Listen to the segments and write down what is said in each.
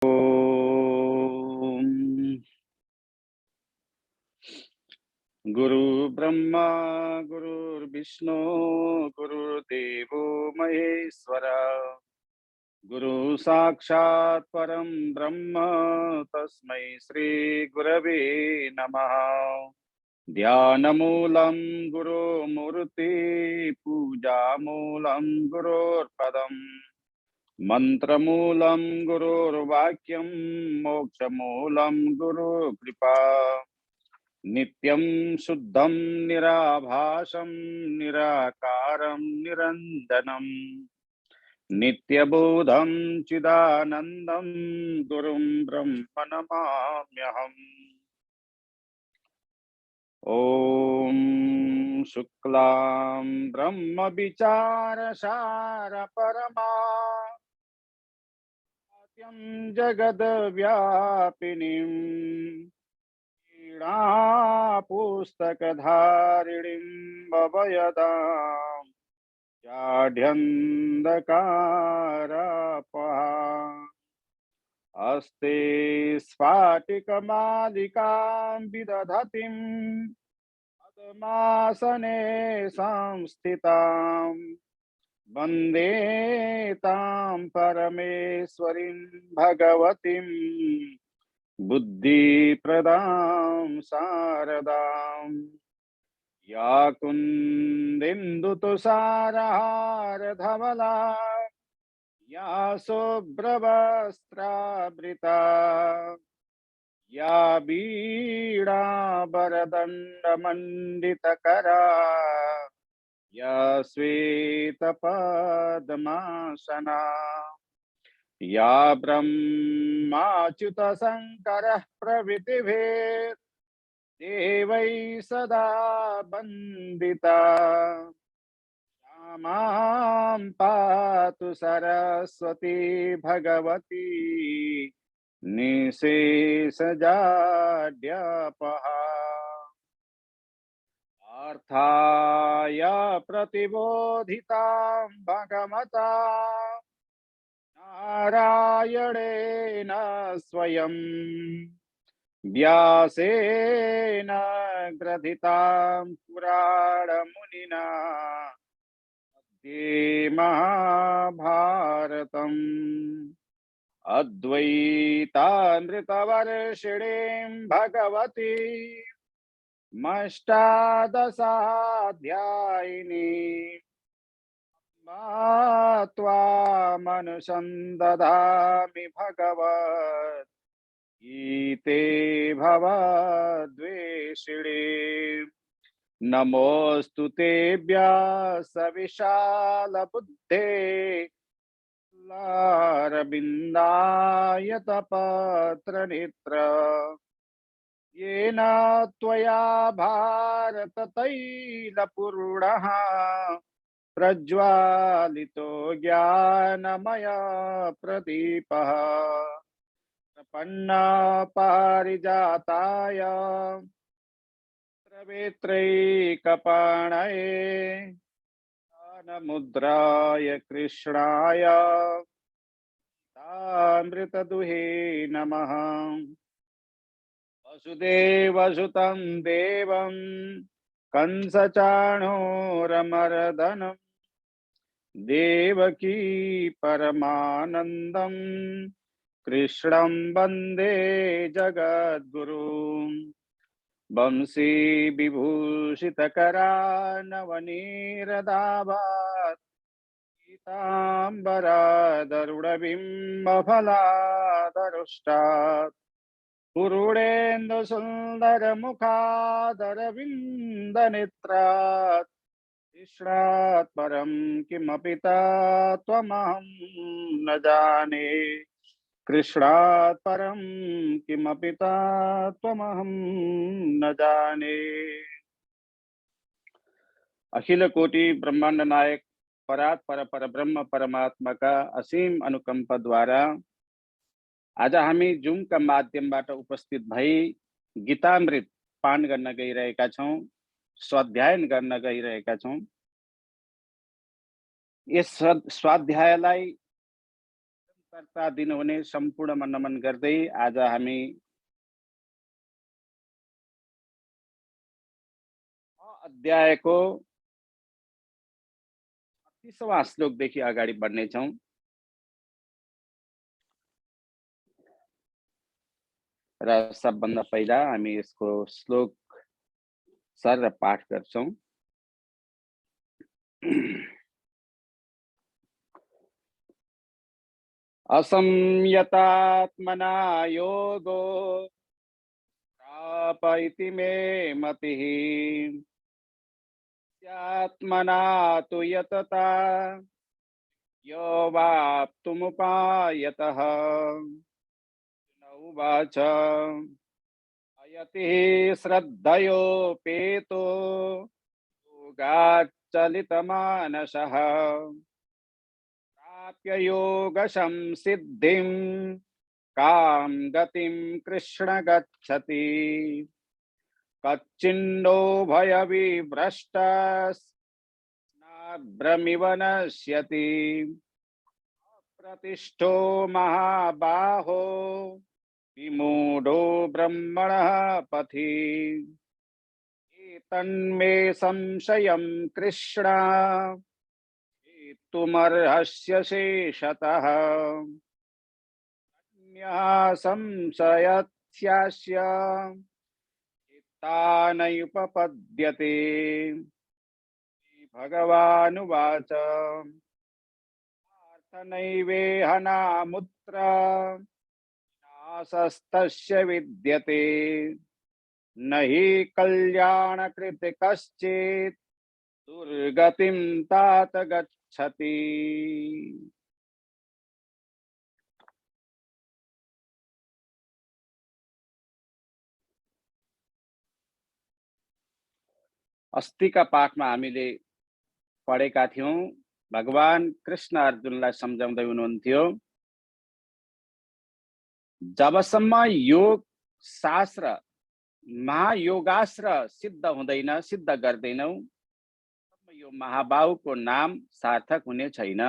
ओम गुरु ब्रह्मा गुरुर्विष्णु गुरुर्देवो महेश्वरा गुरु साक्षात् परम ब्रह्म तस्मै श्री गुरवे नमः। ध्यानमूलं गुरुमूर्ति पूजामूलं गुरोर्पदम् मंत्रमूलं गुरुर्वाक्यं मोक्षमूलं गुरुकृपा नित्यं शुद्धं निराभासं निराकारं निरञ्जनं नित्यबोधं चिदानन्दं गुरुं ब्रह्म नमाम्यहम्। ॐ शुक्लां ब्रह्मविचारसार परमा जगद्व्यापिनीं पुस्तकधारिणीं भवयदां जाढ्यन्धकारपहा अस्ते स्फाटिकमालिकां विदधतीं पद्मासने संस्थितां वन्दे तां परमेश्वरीं भगवतीं बुद्धिप्रदां शारदां या कुन्देन्दुतुषारहारधवला या शुभ्रवस्त्रावृता या वीणाभरदण्डमण्डितकरा या श्वेतपद्मासना या ब्रह्माच्युतशङ्करः प्रभृतिभिः देवैः सदा वन्दिता मां पातु सरस्वती भगवती निशेषजाड्यापहा अर्थाय प्रतिबोधितां भगवता नारायणेन स्वयं व्यासेन ग्रथितां पुराणमुनिना महाभारतम् अद्वैतामृतवर्षिणीं भगवती अष्टादशाध्यायिनी त्वामनुसन्दधामि भगवत् गीते भवद्वेषिणे नमोस्तु ते व्यासविशालबुद्धे लारविन्दायतपत्रनेत्र येन त्वया भारततैलपूर्णः प्रज्वालितो ज्ञानमय प्रदीपः प्रपन्ना पारिजाताय वेत्रैकपाणये ज्ञानमुद्राय कृष्णाय तामृतदुहे नमः। वसुदेवसुतं देवं कंसचाणूरमर्दनं देवकी परमानन्दं कृष्णं वन्दे जगद्गुरुं वंशी विभूषितकरानवनीरदाभात् पीताम्बरदरुणबिम्बफलादरुष्टात् पुरुडेन्दुसुन्दरमुखादरविन्दनेत्रात् कृष्णात् परं किमपि त्वमहं न जाने कृष्णात् परं किमपि त्वमहं न जाने। अखिल कोटि ब्रह्मांड नायक परात्पर परब्रह्म परमात्मा का असीम अनुकंपा द्वारा आज हामी जुम का माध्यमबाट उपस्थित भई गीतामृत पान गर्न गइरहेका छौं, स्वाध्यायन गर्न गइरहेका छौं। यस स्वाध्यायलाई उत्तरता दिनुहुने सम्पूर्णमा नमन गर्दै आज हामी अध्यायको 36वां श्लोकदेखि अगाडि बढ्नेछौँ। र सबभन्दा पहिला हामी यसको श्लोक सर पाठ गर्छौँ। असंयतात्मना योगो प्राप इति मे मतिः आत्मना तु यतता यो वाप्तुमुपायतः उवाच अयतिः श्रद्धयोपेतो योगाच्चलितमानसः प्राप्य योगसंसिद्धिं कां गतिं कृष्ण गच्छति कच्चिन्नो भयविभ्रष्टस्नाभ्रमिव नश्यति प्रतिष्ठो महाबाहो विमूढो ब्रह्मणः पथि एतन्मे संशयं कृष्ण तुमर्हस्य शेषतः अन्यः संशयस्यास्य तानयुपपद्यते। भगवानुवाच अर्थनैवेहनामुत्र नासस्तस्य विद्यते न हि कल्याणकृत कश्चित् दुर्गतिं तात गच्छति। अस्तिका पाठमा हामीले पढेका थियौं, भगवान कृष्ण अर्जुनलाई सम्झाउँदै हुनुहुन्थ्यो, जबसम्म योग शास्त्र महायोगास्त्र सिद्ध हुँदैन, सिद्ध गर्दैनौ, यो महाबाहुको नाम सार्थक हुने छैन।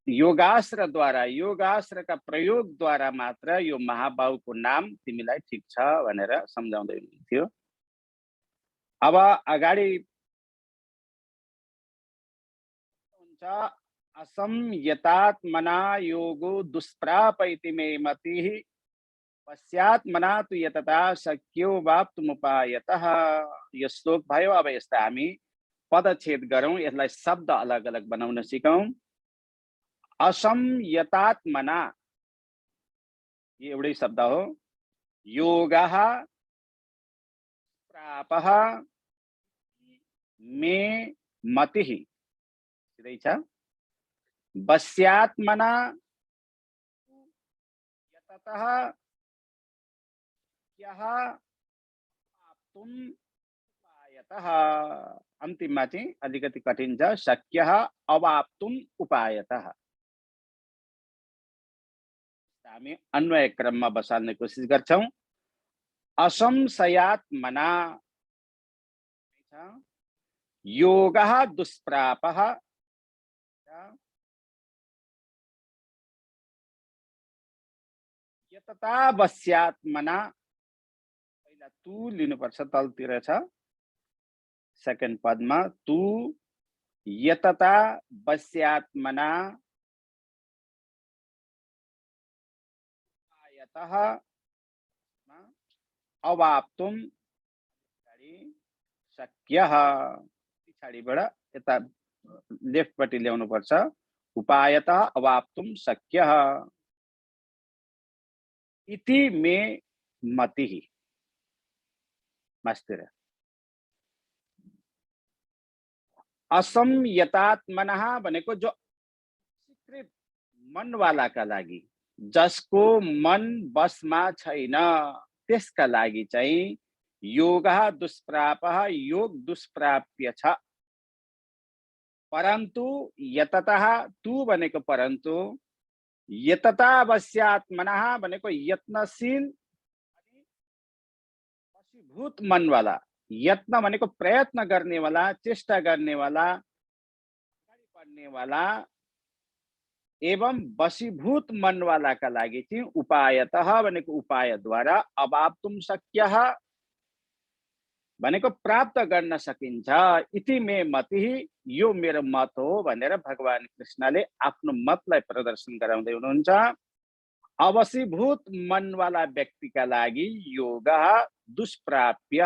योगास्त्रद्वारा, योगास्त्रका प्रयोगद्वारा मात्र यो महाबाहुको नाम तिमीलाई ठिक छ भनेर सम्झाउँदै हुनुहुन्थ्यो। अब अगाडि हुन्छ असंयतात्मना योगो दुष्प्राप इति मे मतिः पश्चात्मना तु यतता शक्यो वाप्तुमुपायतः। यो श्लोक भयो। अब यसलाई हामी पदच्छेद गरौँ, यसलाई शब्द अलग अलग बनाउन सिकौँ। असंयतात्मना ये एउटै शब्द हो। योगः प्रापः मे मतिः सिधै छ। वश्यात्मना यततः यः प्राप्तुम् उपायतः। अन्तिममा चाहिँ अलिकति कठिन छ, शक्यः अवाप्तुम् उपायतः। हामी अन्वय क्रममा बसाल्ने कोसिस गर्छौं। असंशयात्मना योगः दुष्प्रापः यतता वश्यात्मना। पहिला तु लिनुपर्छ, तलतिर छ सेकेन्ड पदमा तु यतता वश्यात्मना उपायतः अवाप्तुम शक्यः। पछाडिबाट यता लेफ्टपट्टि ल्याउनु पर्छ। उपायतः अवाप्तुम शक्यः इति मे मतिः। मस्तिर असंयतात्मनः भनेको जो विकृत मनवालाका लागि, जसको मन बसमा छैन, त्यसका लागि चाहिँ योगः दुष्प्रापः, योग दुष्प्राप्य छ। परन्तु यततः, तु भनेको परन्तु, यतता वश्यात्मनः भनेको यत्नशील वशीभूत मनवाला। यत्न भनेको प्रयत्न गर्नेवाला, चेष्टा गर्नेवाला, करने वाला एवं वशीभूत मन वाला का लागि चाहिँ उपायतः भनेको उपायद्वारा अवाप्तुम शक्यः भनेको प्राप्त गर्न सकिन्छ। इति मे मति, यो मेरो मत हो भनेर भगवान कृष्णले आफ्नो मतलाई प्रदर्शन गराउँदै हुनुहुन्छ। अवशीभूत मनवाला व्यक्तिका लागि योग दुष्प्राप्य,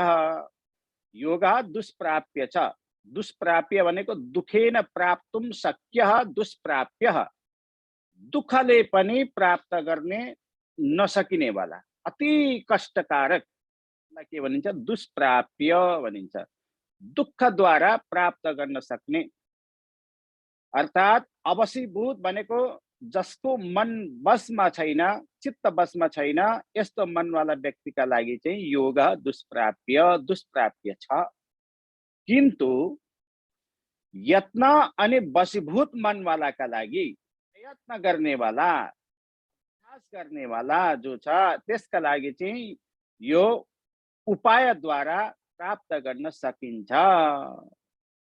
योग दुष्प्राप्य छ। दुष्प्राप्य भनेको दुखेन प्राप्तुम शक्य दुष्प्राप्य, दुःखले पनि प्राप्त गर्ने नसकिने वाला, अति कष्टकारक के भनिन्छ दुष्प्राप्य भनिन्छ। दुःखद्वारा प्राप्त गर्न सक्ने, अर्थात् अवशीभूत भनेको जसको मन बसमा छैन, चित्त बसमा छैन, यस्तो मनवाला व्यक्तिका लागि चाहिँ योग दुष्प्राप्य छ। किन्तु यत्न अनि वशीभूत मनवालाका लागि प्रयत्न गर्नेवाला, अभ्यास गर्नेवाला जो छ त्यसका लागि चाहिँ यो उपायद्वारा प्राप्त गर्न सकिन्छ।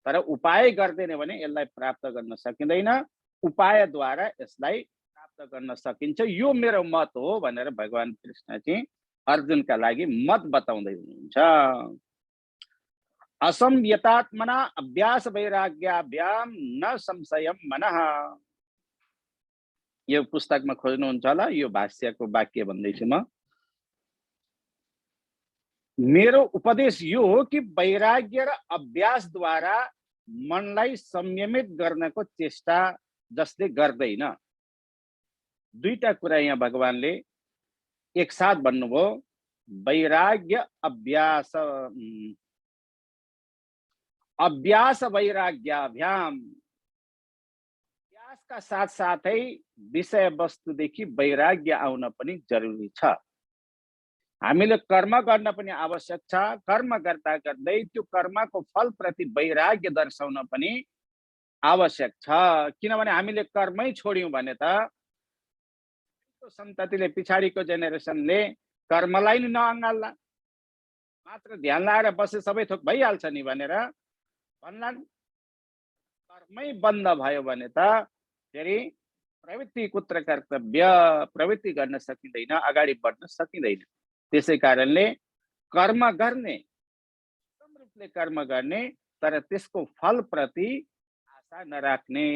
तर उपाय गर्दैन भने यसलाई प्राप्त गर्न सकिँदैन, उपायद्वारा यसलाई प्राप्त गर्न सकिन्छ। यो मेरो मत हो भनेर भगवान कृष्ण चाहिँ अर्जुनका लागि मत बताउँदै हुनुहुन्छ। असंयतात्मना अभ्यास वैराग्याभ्याम न संशयम मनः। यो पुस्तकमा खोज्नुहुन्छ होला, यो भाष्यको वाक्य भन्दैछु म। मेरो उपदेश यो हो कि वैराग्य र अभ्यासद्वारा मनलाई संयमित गर्नको चेष्टा जसले गर्दैन, दुईटा कुरा यहाँ भगवानले एकसाथ भन्नुभयो। वैराग्य अभ्यास, अभ्यास वैराग्याभ्याम, अभ्यासका साथ साथै विषय वस्तुदेखि वैराग्य आउन पनि जरुरी छ। हामीले कर्म गर्न पनि आवश्यक छ। कर्म गर्दा गर्दै त्यो कर्मको फलप्रति वैराग्य दर्शाउन पनि आवश्यक छ। किनभने हामीले कर्मै छोड्यौं भने त सन्ततिले, पछाडिको जेनेरेसनले कर्मलाई नि नअँगाल्ला, मात्र ध्यान लाएर बसे सबै थोक भइहाल्छ नि भनेर भन्लान्। कर्मै बन्द भयो भने त फेरि प्रवृत्ति कुत्र कर्तव्य, प्रवृत्ति गर्न सकिँदैन, अगाडि बढ्न सकिँदैन। त्यसै कारणले कर्म गर्ने, उत्तम रूपले कर्म गर्ने, तर त्यसको फलप्रति आशा नराख्ने।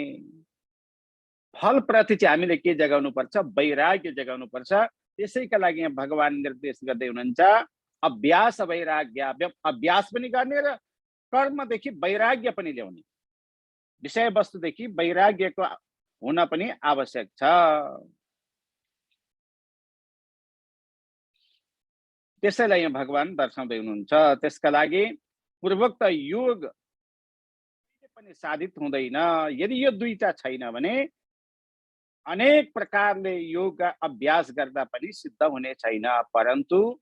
फलप्रति चाहिँ हामीले के जगाउनु पर्छ? वैराग्य जगाउनु पर्छ। त्यसैका लागि यहाँ भगवान निर्देश गर्दै हुनुहुन्छ अभ्यास वैराग्याभ्याम, अभ्यास पनि गर्ने र कर्मदेखि वैराग्य पनि ल्याउने, विषय वस्तुदेखि वैराग्यको हुन पनि आवश्यक छ। त्यसैलाई यहाँ भगवान दर्शाउँदै हुनुहुन्छ। त्यसका लागि पूर्वोक्त योग पनि साधित हुँदैन। यदि यो दुईटा छैन भने अनेक प्रकारले योग अभ्यास गर्दा पनि सिद्ध हुने छैन। परन्तु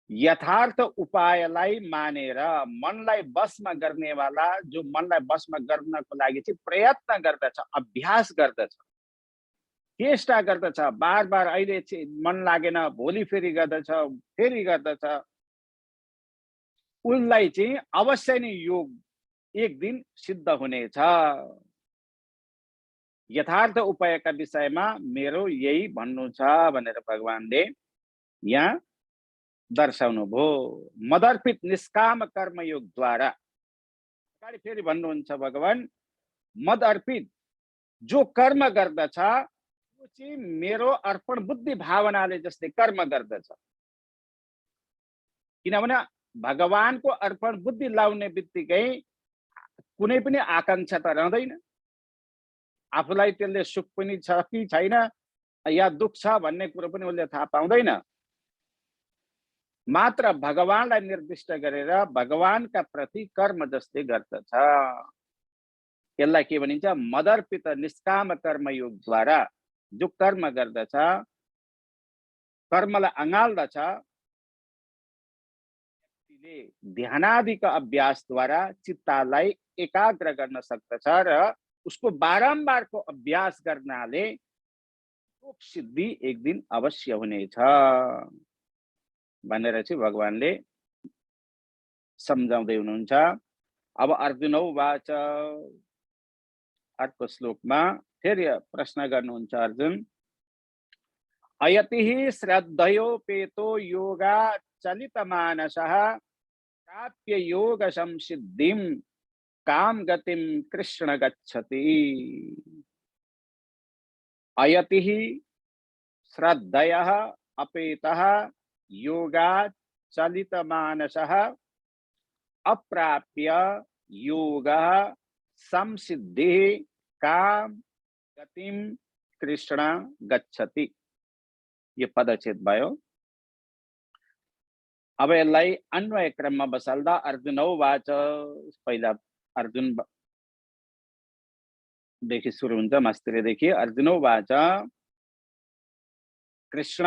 यथार्थ उपायलाई मानेर मनलाई बसमा गर्नेवाला, जो मनलाई बसमा गर्नको लागि चाहिँ प्रयत्न गर्दछ, अभ्यास गर्दछ, चेष्टा गर्दछ, बार बार अहिले मन लागेन, भोलि फेरि गर्दछ, फेरि गर्दछ, उनलाई चाहिँ अवश्य नै योग एक दिन सिद्ध हुनेछ। यथार्थ उपायका विषयमा मेरो यही भन्नु छ भनेर भगवानले यहाँ दर्शाउनु भयो। मदर्पित निष्काम कर्मयोगद्वारा, अगाडि फेरि भन्नुहुन्छ भगवान, मद अर्पित जो कर्म गर्दछ त्यो चाहिँ मेरो अर्पण बुद्धि भावनाले जसले कर्म गर्दछ। किनभने भगवानको अर्पण बुद्धि लाउने बित्तिकै कुनै पनि आकांक्षा त रहँदैन। आफूलाई त्यसले सुख पनि छ कि छैन या दुख छ भन्ने कुरो पनि उसले थाहा पाउँदैन। मात्र भगवानलाई निर्दिष्ट गरेर भगवानका प्रति कर्म जसले गर्दछ, यसलाई के भनिन्छ? मदर्पित निष्काम कर्मयोगद्वारा जो कर्म गर्दछ, कर्मलाई अँगाल्दछ, ध्यानादिका अभ्यासद्वारा चित्तलाई एकाग्र गर्न सक्दछ र उसको बारम्बारको अभ्यास गर्नाले योग सिद्धि एक दिन अवश्य हुनेछ भनेर चाहिँ भगवानले सम्झाउँदै हुनुहुन्छ। अब अर्जुन वाच, अर्को श्लोकमा फेरि प्रश्न गर्नुहुन्छ अर्जुन। अयतिः श्रद्धयोपेतो योगा चलित मानसः प्राप्य योग संसिद्धिं काम गतिम कृष्ण गच्छति। अयतिः श्रद्धयः अपेतः योगा चलित मानसः अप्राप्य योग संसिद्धि काम गतिम कृष्ण गच्छति। यो पदच्छेद भयो। अब यसलाई अन्वय क्रममा बसाल्दा अर्जुनौवाच, पहिला अर्जुन देखि सुरु हुन्छ, मस्तिरदेखि। अर्जुनौवाच कृष्ण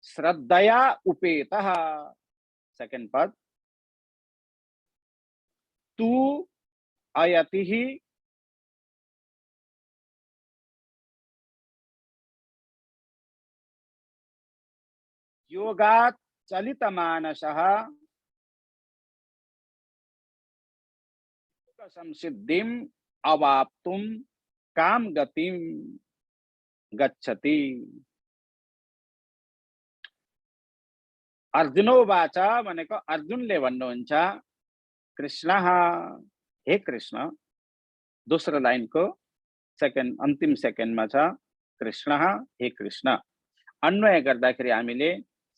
श्रद्धया उपेतः, सेकेंड पद, तू अयतिः योगात् चलित मानसः संसिद्धिम अवाप्तुम काम गतिम गच्छति। अर्जुनोवाच भनेको अर्जुनले भन्नुहुन्छ, कृष्ण, हे कृष्ण। दोस्रो लाइनको सेकेन्ड अन्तिम सेकेन्डमा छ कृष्ण हे कृष्ण। अन्वय गर्दाखेरि हामीले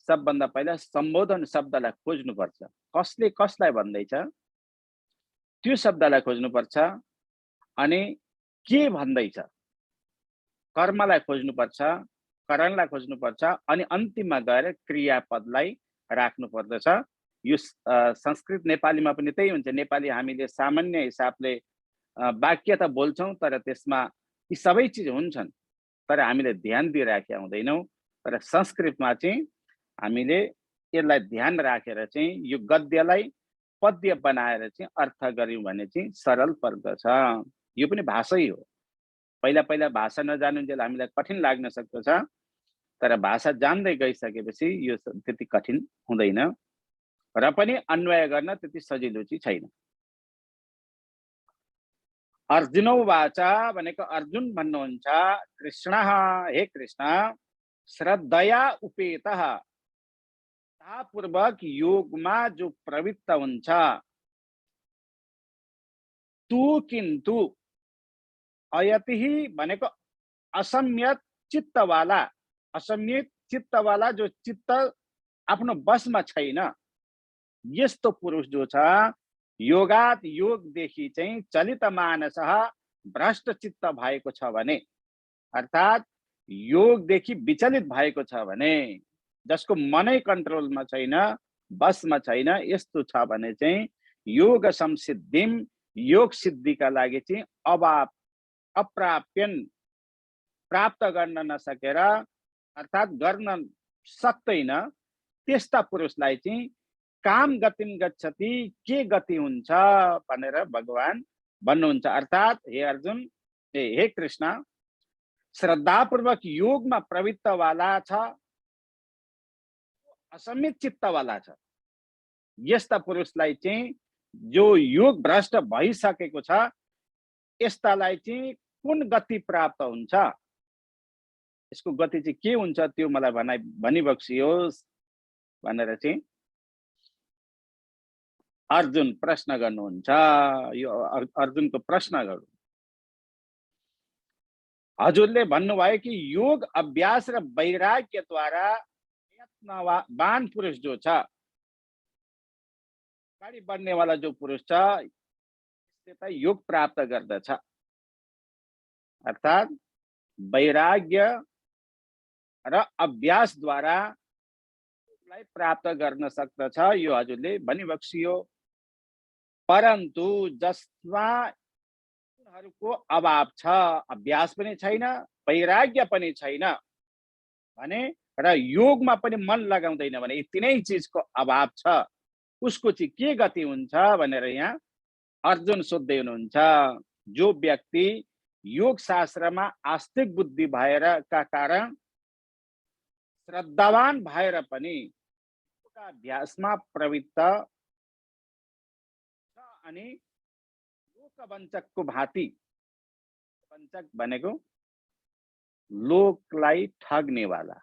सबभन्दा पहिला सम्बोधन शब्दलाई खोज्नुपर्छ। कसले कसलाई भन्दैछ त्यो शब्दलाई खोज्नुपर्छ, अनि के भन्दैछ कर्मलाई खोज्नुपर्छ, करणलाई खोज्नुपर्छ, अनि अन्तिममा गएर क्रियापदलाई राख्नु पर्दछ। यो संस्कृत नेपालीमा पनि त्यही हुन्छ। नेपाली हामीले सामान्य हिसाबले वाक्य त बोल्छौं, तर त्यसमा यी सबै चिज हुन्छन्, तर हामीले ध्यान दिइराखेका हुँदैनौं। तर संस्कृतमा चाहिँ हामीले यसलाई ध्यान राखेर चाहिँ यो गद्यलाई पद्य बनाएर चाहिँ अर्थ गर्यौं भने चाहिँ सरल पर्दछ। यो पनि भाषै हो। पहिला पहिला भाषा नजानुन्जेल हामीलाई कठिन लाग्न सक्दछ, तर भाषा जान्दै गइसकेपछि यो त्यति कठिन हुँदैन, र पनि अन्वय गर्न त्यति सजिलो चाहिँ छैन। अर्जुनौवाच भनेको अर्जुन भन्नुहुन्छ, कृष्ण हे कृष्ण, श्रद्धया उपेतः, पूर्वक योगमा जो प्रवृत्त हुन्छ, तू किन्तु अयतिः भनेको असम्यक चित्तवाला, असम्यक चित्तवाला जो चित्त आफ्नो बसमा छैन, यस्तो पुरुष जो छ, योगात योगदेखि चाहिँ चलित मानसः भ्रष्ट चित्त भएको छ भने, अर्थात् योगदेखि विचलित भएको छ भने, जसको मनै कन्ट्रोलमा छैन, बसमा छैन, यस्तो छ भने चाहिँ योग संसिद्धिम, योग सिद्धिका लागि चाहिँ अप्राप्यन, प्राप्त गर्न नसकेर, अर्थात् गर्न सक्दैन, त्यस्ता पुरुषलाई चाहिँ काम गतिम गच्छति, के गति हुन्छ भनेर भगवान भन्नुहुन्छ। अर्थात् हे अर्जुन, हे कृष्ण, श्रद्धापूर्वक योगमा प्रवृत्त वाला छ, असमित चित्त वाला छ, यस्ता पुरुषलाई चाहिँ जो योग भ्रष्ट भइसकेको छ, यस्तालाई चाहिँ कुन गति प्राप्त हुन्छ, यसको गति चाहिँ के हुन्छ त्यो मलाई भनिबक्सियोस् भनेर चाहिँ अर्जुन प्रश्न गर्नुहुन्छ। यो अर्जुनको प्रश्न गर्नु। हजुरले भन्नुभयो कि योग अभ्यास र वैराग्यद्वारा यत्नवान पुरुष जो छ, अगाडि बढ्नेवाला जो पुरुष छ, त्यसले योग प्राप्त गर्दछ। अर्थात् वैराग्य र अभ्यासद्वारा योगलाई प्राप्त गर्न सक्दछ, यो हजुरले भनिबक्सियो। परन्तु जसमा को अभाव छ, अभ्यास पनि छैन, वैराग्य पनि छैन भने, र योगमा पनि मन लगाउँदैन भने, यी तीनै चीजको अभाव छ, उसको चाहिँ के गति हुन्छ भनेर यहाँ अर्जुन सोध्दै हुनुहुन्छ। जो व्यक्ति योग शास्त्रमा आस्तिक बुद्धि भएर का कारण श्रद्धावान भएर पनि अभ्यासमा प्रवृत्त छ, अनि योग लोकवञ्चकको भाँति, वञ्चक भनेको लोकलाई ठग्नेवाला,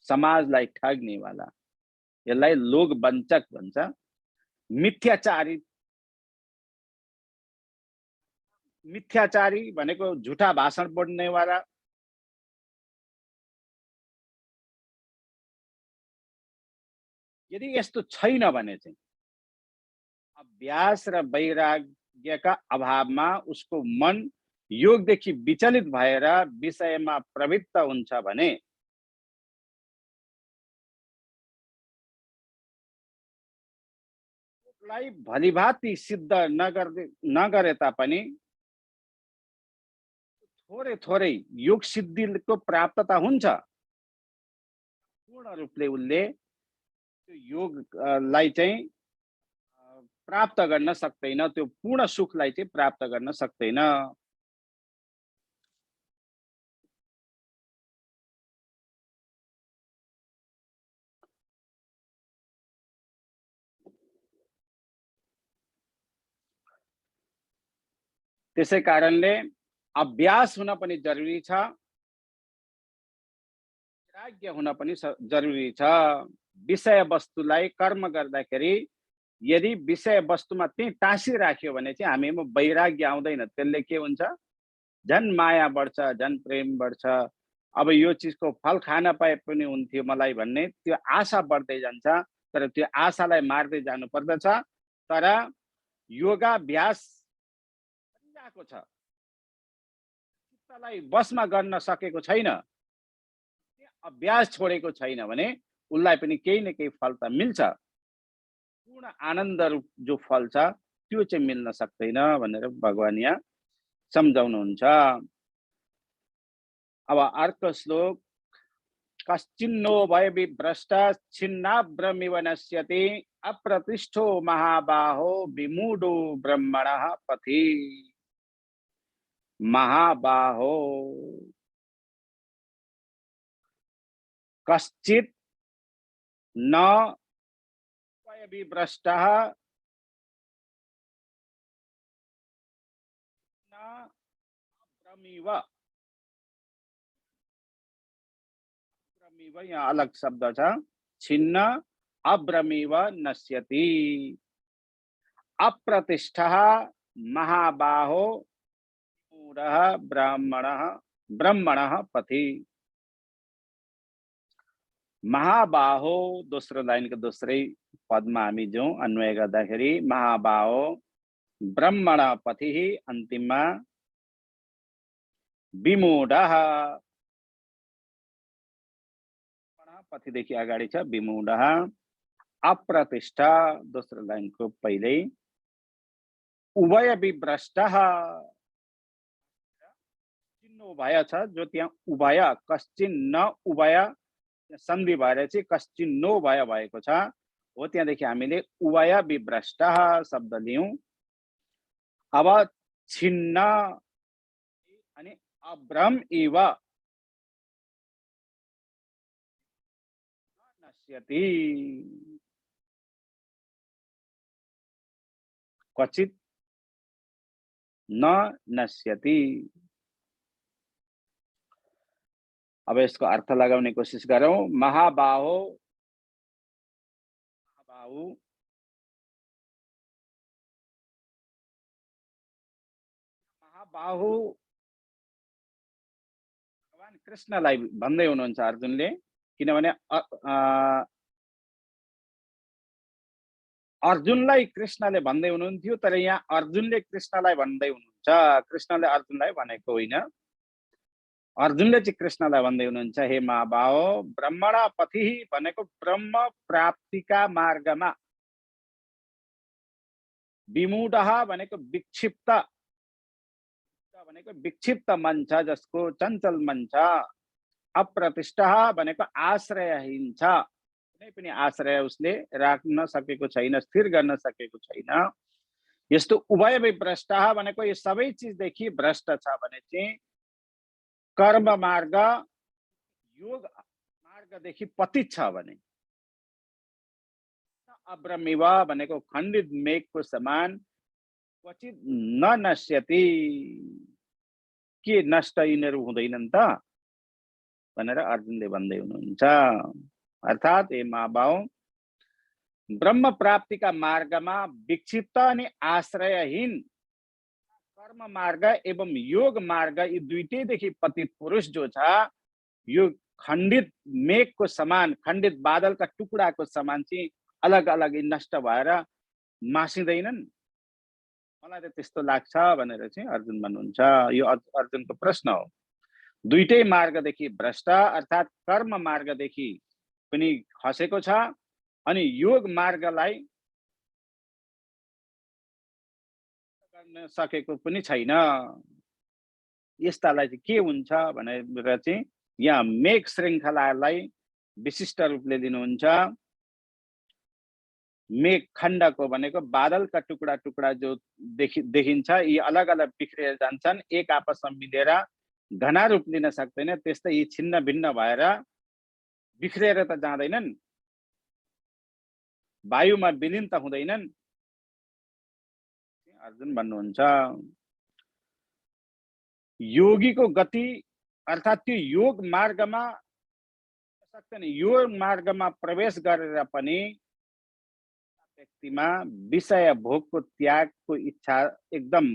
समाजलाई ठग्नेवाला, यसलाई लोकवञ्चक भन्छ। मिथ्याचारी, मिथ्याचारी भनेको झुटा भाषण बोल्नेवाला, यदि यस्तो छैन भने चाहिँ अभ्यास र वैराग्यका अभावमा उसको मन योगदेखि विचलित भएर विषयमा प्रवृत्त हुन्छ भने योगलाई भलीभाँति सिद्ध नगरे तापनि थोरै थोरै योग सिद्धिको प्राप्तता हुन्छ। पूर्ण रूपले उसले त्यो योगलाई चाहिँ प्राप्त गर्न सक्दैन, त्यो पूर्ण सुखलाई चाहिँ प्राप्त गर्न सक्दैन। त्यसै कारणले अभ्यास हुन पनि जरुरी छ, वैराग्य हुन पनि जरुरी छ। विषय वस्तुलाई कर्म गर्दाखेरि यदि विषय वस्तुमा त्यही टाँसिराख्यो भने चाहिँ हामीमा वैराग्य आउँदैन। त्यसले के हुन्छ, झन् माया बढ्छ, झन् प्रेम बढ्छ। अब यो चिजको फल खान पाए पनि हुन्थ्यो मलाई भन्ने त्यो आशा बढ्दै जान्छ। तर त्यो आशालाई मार्दै जानु पर्दछ। तर योगाभ्यास गरिरहेको छ, चित्तलाई वशमा गर्न सकेको छैन, अभ्यास छोडेको छैन भने उसलाई पनि केही न केही फल त मिल्छ। पूर्ण आनन्द रूप जो फल छ त्यो चाहिँ मिल्न सक्दैन भनेर भगवान यहाँ सम्झाउनुहुन्छ। अब अर्को श्लोक, कश्चिन्नो भय विभ्रष्ट छिन्नाभ्रमिव नश्यति अप्रतिष्ठो महाबाहो विमूढो ब्रह्मणः पथि। महाबाहो कश्चित् न भय विभ्रष्टः न अभ्रमिव, अभ्रमिव यहाँ अलग शब्द छ, छिन्न अभ्रमिव नश्यति। अप्रतिष्ठः महाबाहो मूढः ब्रह्मणः पथि। महाबाहो दोस्रो लाइनको दोस्रै पदमा हामी जाउँ अन्वय गर्दाखेरि महाबाहो ब्रह्मण पथि अन्तिममा विमूढः, पथिदेखि अगाडि छ विमूढः। अप्रतिष्ठ दोस्रो लाइनको पहिल्यै उभय विभ्रष्टः, चिन्नो भय छ जो त्यहाँ उभय कश्चिन्न उभय सन्धि भएर चाहिँ कश्चिन्नो भय भएको छ हो, त्यहाँदेखि हामीले उभय विभ्रष्टः शब्द लियौं। अब छिन्न अनि अभ्रम इव नश्यति, क्वचित न नश्यति। अब यसको अर्थ लगाउने कोसिस गरौं। महाबाहो, महाबाहु महाबाहु भगवान कृष्णलाई भन्दै हुनुहुन्छ अर्जुनले, किनभने अर्जुनलाई कृष्णले भन्दै हुनुहुन्थ्यो, तर यहाँ अर्जुनले कृष्णलाई भन्दै हुनुहुन्छ, कृष्णले अर्जुनलाई भनेको होइन। अर्जुनले चाहिँ कृष्णलाई भन्दै हुनुहुन्छ, हे महाबाहो ब्रह्मण पथि भनेको ब्रह्म प्राप्तिका मार्गमा, विमूढः भनेको विक्षिप्त, भनेको विक्षिप्त मन छ जसको चञ्चल मन छ। अप्रतिष्ठः भनेको आश्रयहीन छ, कुनै पनि आश्रय उसले राख्न सकेको छैन, स्थिर गर्न सकेको छैन। यस्तो उभय विभ्रष्टः भनेको यो सबै चिजदेखि भ्रष्ट छ भने चाहिँ कर्म मार्ग योग मार्गदेखि पतित छ भने। अभ्रमिव भनेको खण्डित मेघको समान क्वचित न नश्यति, के नष्ट यिनीहरू हुँदैनन् त भनेर अर्जुनले भन्दै हुनुहुन्छ। अर्थात् ए महाबाउ, ब्रह्म प्राप्तिका मार्गमा विक्षिप्त अनि आश्रयहीन कर्म मार्ग एवं योग मार्ग, यी दुईटैदेखि पतित पुरुष जो छ, यो खण्डित मेघको समान, खण्डित बादलका टुक्राको समान चाहिँ अलग अलग नष्ट भएर मासिँदैनन्। मलाई त त्यस्तो लाग्छ भनेर चाहिँ अर्जुन भन्नुहुन्छ। यो अर्जुनको प्रश्न हो। दुईटै मार्गदेखि भ्रष्ट अर्थात् कर्म मार्गदेखि पनि खसेको छ अनि योग मार्गलाई गर्न सकेको पनि छैन। यस्तालाई चाहिँ के हुन्छ भनेर चाहिँ यहाँ मेघ श्रृङ्खलालाई विशिष्ट रूपले लिनुहुन्छ। मेघ खण्डको भनेको बादलका टुक्रा टुक्रा जो देखिन्छ, यी अलग अलग बिखरेर जान्छन्, एक आपसमा मिलेर घना रूप लिन सक्दैन। त्यस्तै यी छिन्न भिन्न भएर बिखरेर त जाँदैनन्, वायुमा विलीन त हुँदैनन्। अर्जुन भन्नुहुन्छ योगीको गति अर्थात् त्यो योग मार्गमा सक्दैन। योग मार्गमा प्रवेश गरेर पनि व्यक्तिमा विषय भोगको त्यागको इच्छा, एकदम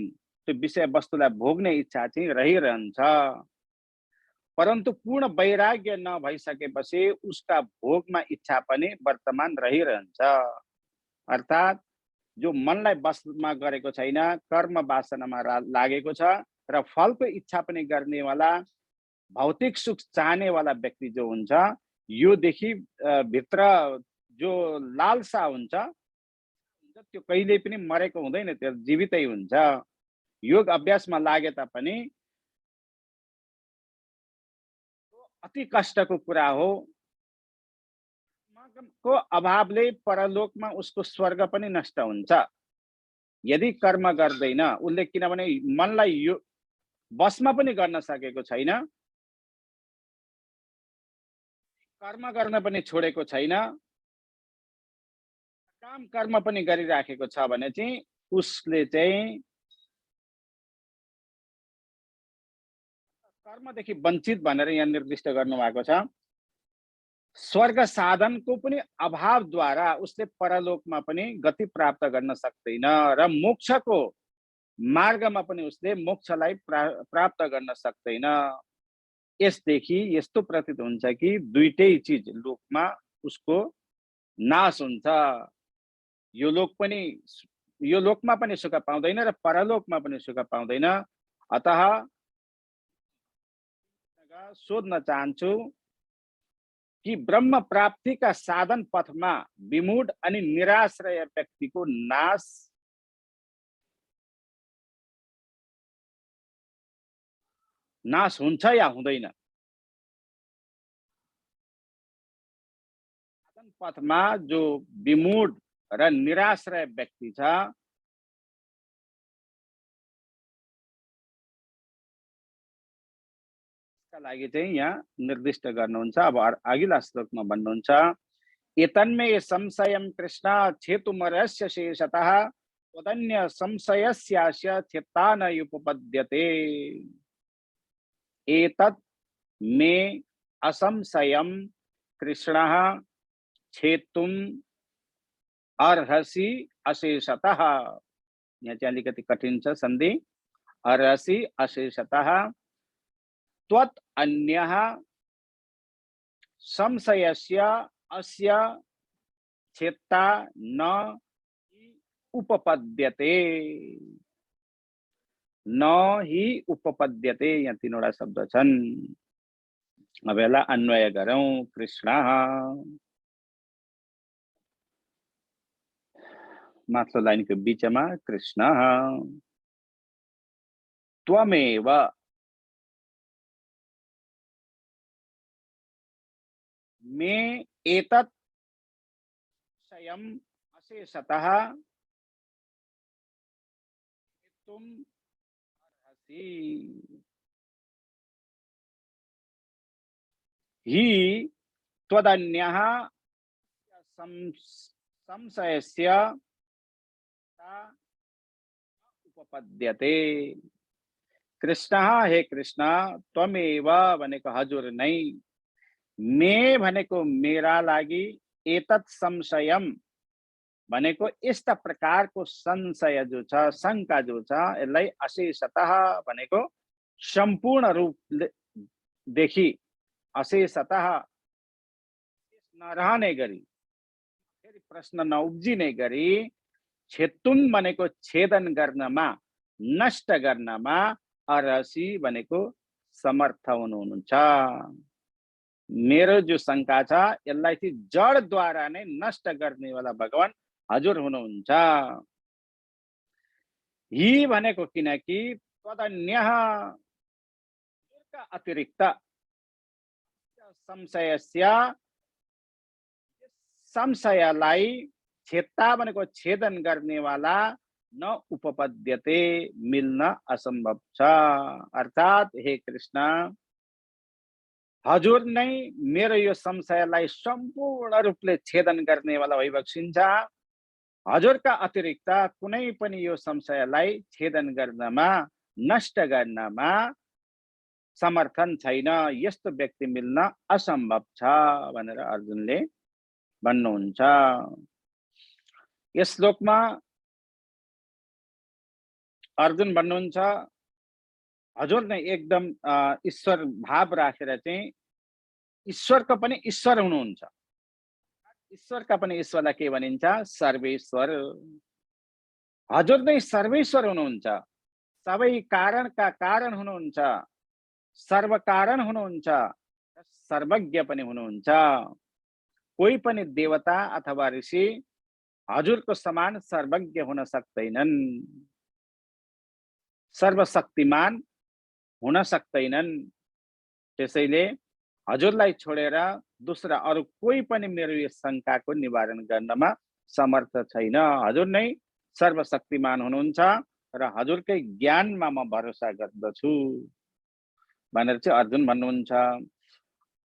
त्यो विषय वस्तुलाई भोग्ने इच्छा चाहिँ रहिरहन्छ। परन्तु पूर्ण वैराग्य नभइसकेपछि उसका भोगमा इच्छा पनि वर्तमान रहिरहन्छ। अर्थात् जो मनलाई वशमा गरेको छैन, कर्म वासनामा लागेको छ र फलको इच्छा पनि गर्नेवाला, भौतिक सुख चाहनेवाला व्यक्ति जो हुन्छ, योदेखि भित्र जो लालसा हुन्छ त्यो कहिल्यै पनि मरेको हुँदैन, त्यो जीवितै हुन्छ। योग अभ्यासमा लागे तापनि अति कष्टको कुरा हो। को अभावले परलोकमा उसको स्वर्ग पनि नष्ट हुन्छ यदि कर्म गर्दैन उसले, किनभने मनलाई यो बसमा पनि गर्न सकेको छैन, कर्म गर्न पनि छोडेको छैन, काम कर्म पनि गरिराखेको छ भने चाहिँ उसले चाहिँ कर्मदेखि वञ्चित भनेर यहाँ निर्दिष्ट गर्नुभएको छ। स्वर्ग साधनको पनि अभावद्वारा उसले परलोकमा पनि गति प्राप्त गर्न सक्दैन र मोक्षको मार्गमा पनि उसले मोक्षलाई प्राप्त गर्न सक्दैन। यसदेखि यस्तो प्रतीत हुन्छ कि दुईटै चिज लोकमा उसको नाश हुन्छ। यो लोकमा पनि सुख पाउँदैन र परलोकमा पनि सुख पाउँदैन। अतः सोध्न चाहन्छु कि ब्रह्म प्राप्ति का साधन पथमा विमूढ अनि निराश्रय व्यक्तिको नाश हुन्छ या हुँदैन? साधन पथमा जो विमूढ र निराश्रय व्यक्ति छ, लागि चाहिँ यहाँ निर्दिष्ट गर्नुहुन्छ। अब अघिल्ला श्लोकमा भन्नुहुन्छ एतन्मे संशयं कृष्ण छेतुमरस्य शेषतः तदन्य संशयस्यास्य चेत्ता न उपपद्यते। एतत् मे असंशयं कृष्णः छेतुम अर्हसि अशेषतः। यहाँ चाहिँ अलिकति कठिन छ सन्धि। अर्हसि अशेषतः त्वत् अन्यः संशयस्य अस्य चेत्ता न उपपद्यते। न ही उपपद्यते, यहाँ तीनवटा शब्द छन्। अब यसलाई अन्वय गरौँ। कृष्ण माथिल्लो लाइनको बीचमा कृष्ण त्वमेव मे एतत् संशयम् अशेषतः तुम अर्हसि। हि त्वदन्यः संशयस्य उपपद्यते। कृष्ण, हे कृष्ण, त्वमेव भनेको हजुर नै, मे भनेको मेरा लागि, एतत् संशयम भनेको यस्ता प्रकारको संशय जो छ, शंका जो छ, यसलाई अशेषतः भनेको सम्पूर्ण रूपदेखि, अशेषतः नरहने गरी, फेरि प्रश्न नउब्जिने गरी, छेतुन भनेको छेदन गर्नमा, नष्ट गर्नमा, अरसी भनेको समर्थ हुनुहुन्छ। मेरो जो शंका छ यसलाई चाहिँ जडद्वारा नै नष्ट गर्नेवाला भगवान हजुर हुनुहुन्छ। हि भनेको किनकि तदन्यः अतिरिक्त संशयस्य, संशयलाई छेत्ता भनेको छेदन गर्नेवाला, न उपपद्यते मिल्न असंभव छ। अर्थात हे कृष्ण, हजुर नै मेरो यो संशयलाई सम्पूर्ण रूपले छेदन गर्नेवाला भइबक्सिन्छ। हजुरका अतिरिक्त कुनै पनि यो संशयलाई छेदन गर्नमा, नष्ट गर्नमा समर्थन छैन, यस्तो व्यक्ति मिल्न असम्भव छ भनेर अर्जुनले भन्नुहुन्छ। यस श्लोकमा अर्जुन भन्नुहुन्छ हजुर नै एकदम ईश्वर भाव राखेर चाहिँ ईश्वरको पनि ईश्वर हुनुहुन्छ। ईश्वरका पनि ईश्वरलाई के भनिन्छ? सर्वेश्वर। हजुर नै सर्वेश्वर हुनुहुन्छ, सबै कारणका कारण हुनुहुन्छ, सर्वकारण हुनुहुन्छ, सर्वज्ञ पनि हुनुहुन्छ। कोही पनि देवता अथवा ऋषि हजुरको समान सर्वज्ञ हुन सक्दैनन्, सर्वशक्तिमान हुन सक्दैनन्। त्यसैले हजुरलाई छोडेर दूसरा अरु कोही पनि मेरो यो शंकाको निवारण गर्नमा समर्थ छैन। हजुर नै सर्वशक्तिमान हुनुहुन्छ र हजुरकै ज्ञानमा म भरोसा गर्दछु भनेर चाहिँ अर्जुन भन्नुहुन्छ।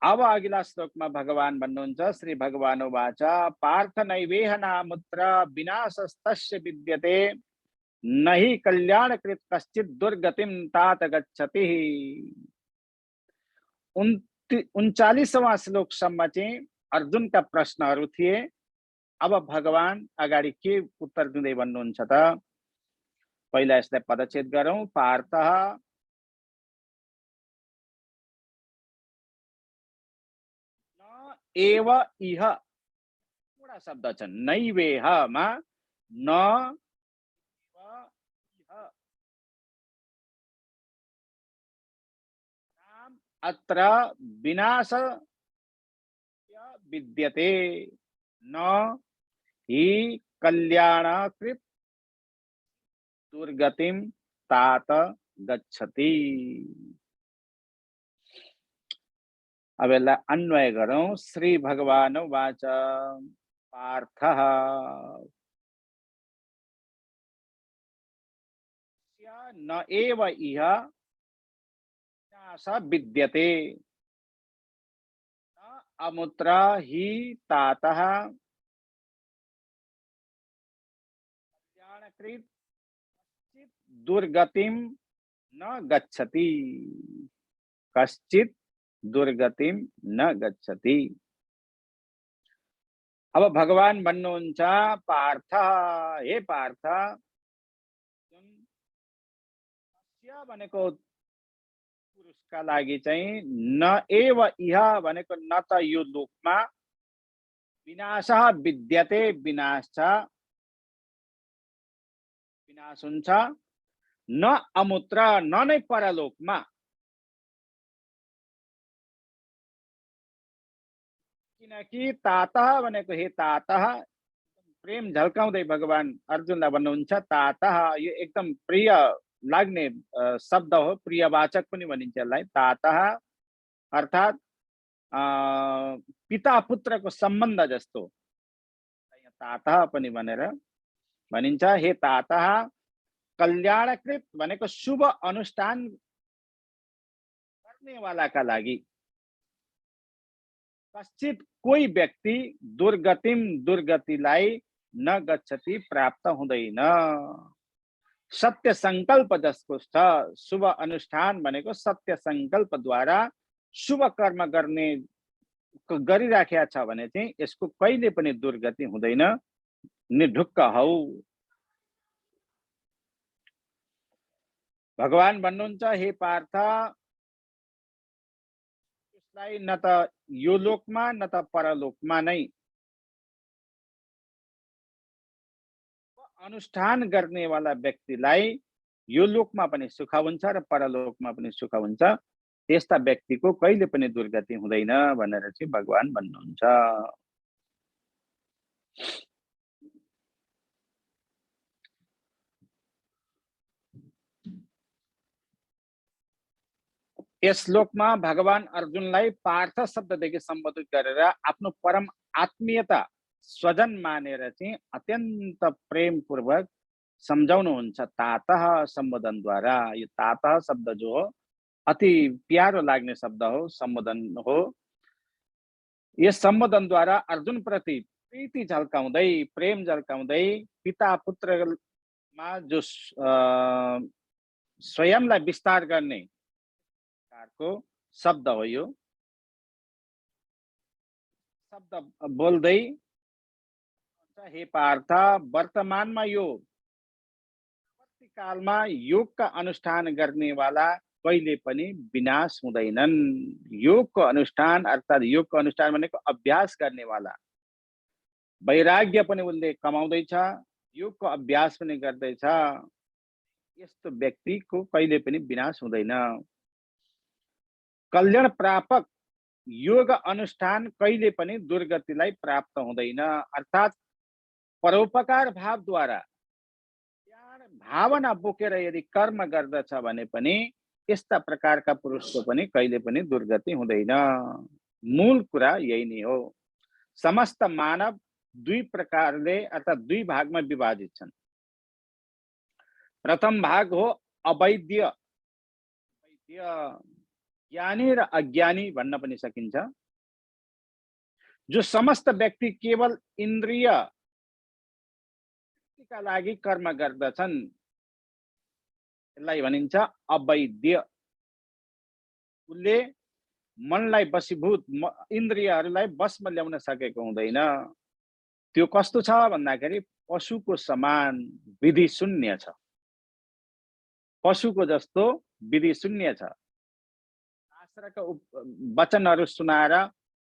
अब अघिल्ला श्लोकमा भगवान भन्नुहुन्छ, श्री भगवान उवाच पार्थ नैवेह नामुत्र विनाशस्तस्य विद्यते, नहि कल्याणकृत कश्चित् दुर्गतिम तात गच्छति। 39वां श्लोकसम्म चाहिँ अर्जुनका प्रश्नहरू थिए। अब भगवान अगाडि के उत्तर दिँदै भन्नुहुन्छ त? पहिला यसलाई पदच्छेद गरौँ। पार्थ न एव इह, थोडा शब्द छ, नैवेहमा न अत्र विनाश विद्यते, न हि कल्याणकृत दुर्गतिम तात गच्छति। अब यसलाई अन्वय गरौँ। श्री भगवान वाच पार्थ न एव इह विद्यते, न अमुत्र हि तातः कल्याणकृत दुर्गतिम न गच्छति, कश्चित दुर्गतिम न गच्छति। अब भगवान भन्नुहुन्छ पार्थ, हे पार्थ, भनेको पुरुषका लागि चाहिँ न एव इह भनेको न त यो लोकमा, विनाश विद्यते विनाश छ, विनाश हुन्छ, न अमुत्र न नै परलोकमा। किनकि तातः भनेको हे तातः, प्रेम झल्काउँदै भगवान अर्जुनलाई भन्नुहुन्छ तातः। यो एकदम प्रिय लाग्ने शब्द हो, प्रियवाचक पनि भनिन्छ यसलाई तातः। अर्थात् पिता पुत्रको सम्बन्ध जस्तो तातः पनि भनेर भनिन्छ। हे तातः, कल्याणकृत भनेको शुभ अनुष्ठान गर्नेवालाका लागि, कश्चित कोही व्यक्ति दुर्गतिम दुर्गतिलाई न गच्छति प्राप्त हुँदैन। सत्य संकल्प जसको छ, शुभ अनुष्ठान भनेको सत्य संकल्पद्वारा शुभ कर्म गर्ने गरिराखेका छ भने चाहिँ यसको कहिले पनि दुर्गति हुँदैन। निढुक्क हौ। भगवान भन्नुहुन्छ, हे पार्थ, उसलाई न त यो लोकमा न त परलोकमा नै अनुष्ठान गर्नेवाला व्यक्तिलाई यो लोकमा पनि सुख हुन्छ र परलोकमा पनि सुख हुन्छ। त्यस्ता व्यक्तिको कहिले पनि दुर्गति हुँदैन भनेर चाहिँ भगवान भन्नुहुन्छ। यस श्लोकमा भगवान अर्जुनलाई पार्थ शब्ददेखि सम्बोधित गरेर आफ्नो परम आत्मीयता स्वजन मानेर चाहिँ अत्यन्त प्रेमपूर्वक सम्झाउनुहुन्छ तातः सम्बोधनद्वारा। यो तातः शब्द जो हो अति प्यारो लाग्ने शब्द हो, सम्बोधन हो। यस सम्बोधनद्वारा अर्जुन प्रति प्रीति झल्काउँदै, प्रेम झल्काउँदै पिता पुत्रमा जो स्वयंलाई विस्तार गर्ने को शब्द हो। यो शब्द बोल्दै, हे पार्थ, वर्तमानमा यो कालमा योगका अनुष्ठान गर्नेवाला कहिले पनि विनाश हुँदैनन्। योगको अनुष्ठान अर्थात् योगको अनुष्ठान भनेको अभ्यास गर्नेवाला, वैराग्य पनि उसले कमाउँदैछ, योगको अभ्यास पनि गर्दैछ, यस्तो व्यक्तिको कहिले पनि विनाश हुँदैन। कल्याण प्रापक योग अनुष्ठान कहिले पनि दुर्गतिलाई प्राप्त हुँदैन। अर्थात् परोपकार भावद्वारा भावना बोकेर यदि कर्म गर्दछ भने पनि यस्ता प्रकारका पुरुषको पनि कहिले पनि दुर्गति हुँदैन। मूल कुरा यही नै हो। समस्त मानव दुई प्रकारले अर्थात् दुई भागमा विभाजित छन्। प्रथम भाग हो अवैध, ज्ञानी र अज्ञानी भन्न पनि सकिन्छ। जो समस्त व्यक्ति केवल इन्द्रिय का लागि कर्म गर्दछन्, यसलाई भनिन्छ अवैध। उसले मनलाई वशीभूत, इन्द्रियहरूलाई वशमा ल्याउन सकेको हुँदैन। त्यो कस्तो छ भन्दाखेरि पशुको समान विधि शून्य छ। पशुको जस्तो विधि शून्य छ। शास्त्रका वचनहरू सुनाएर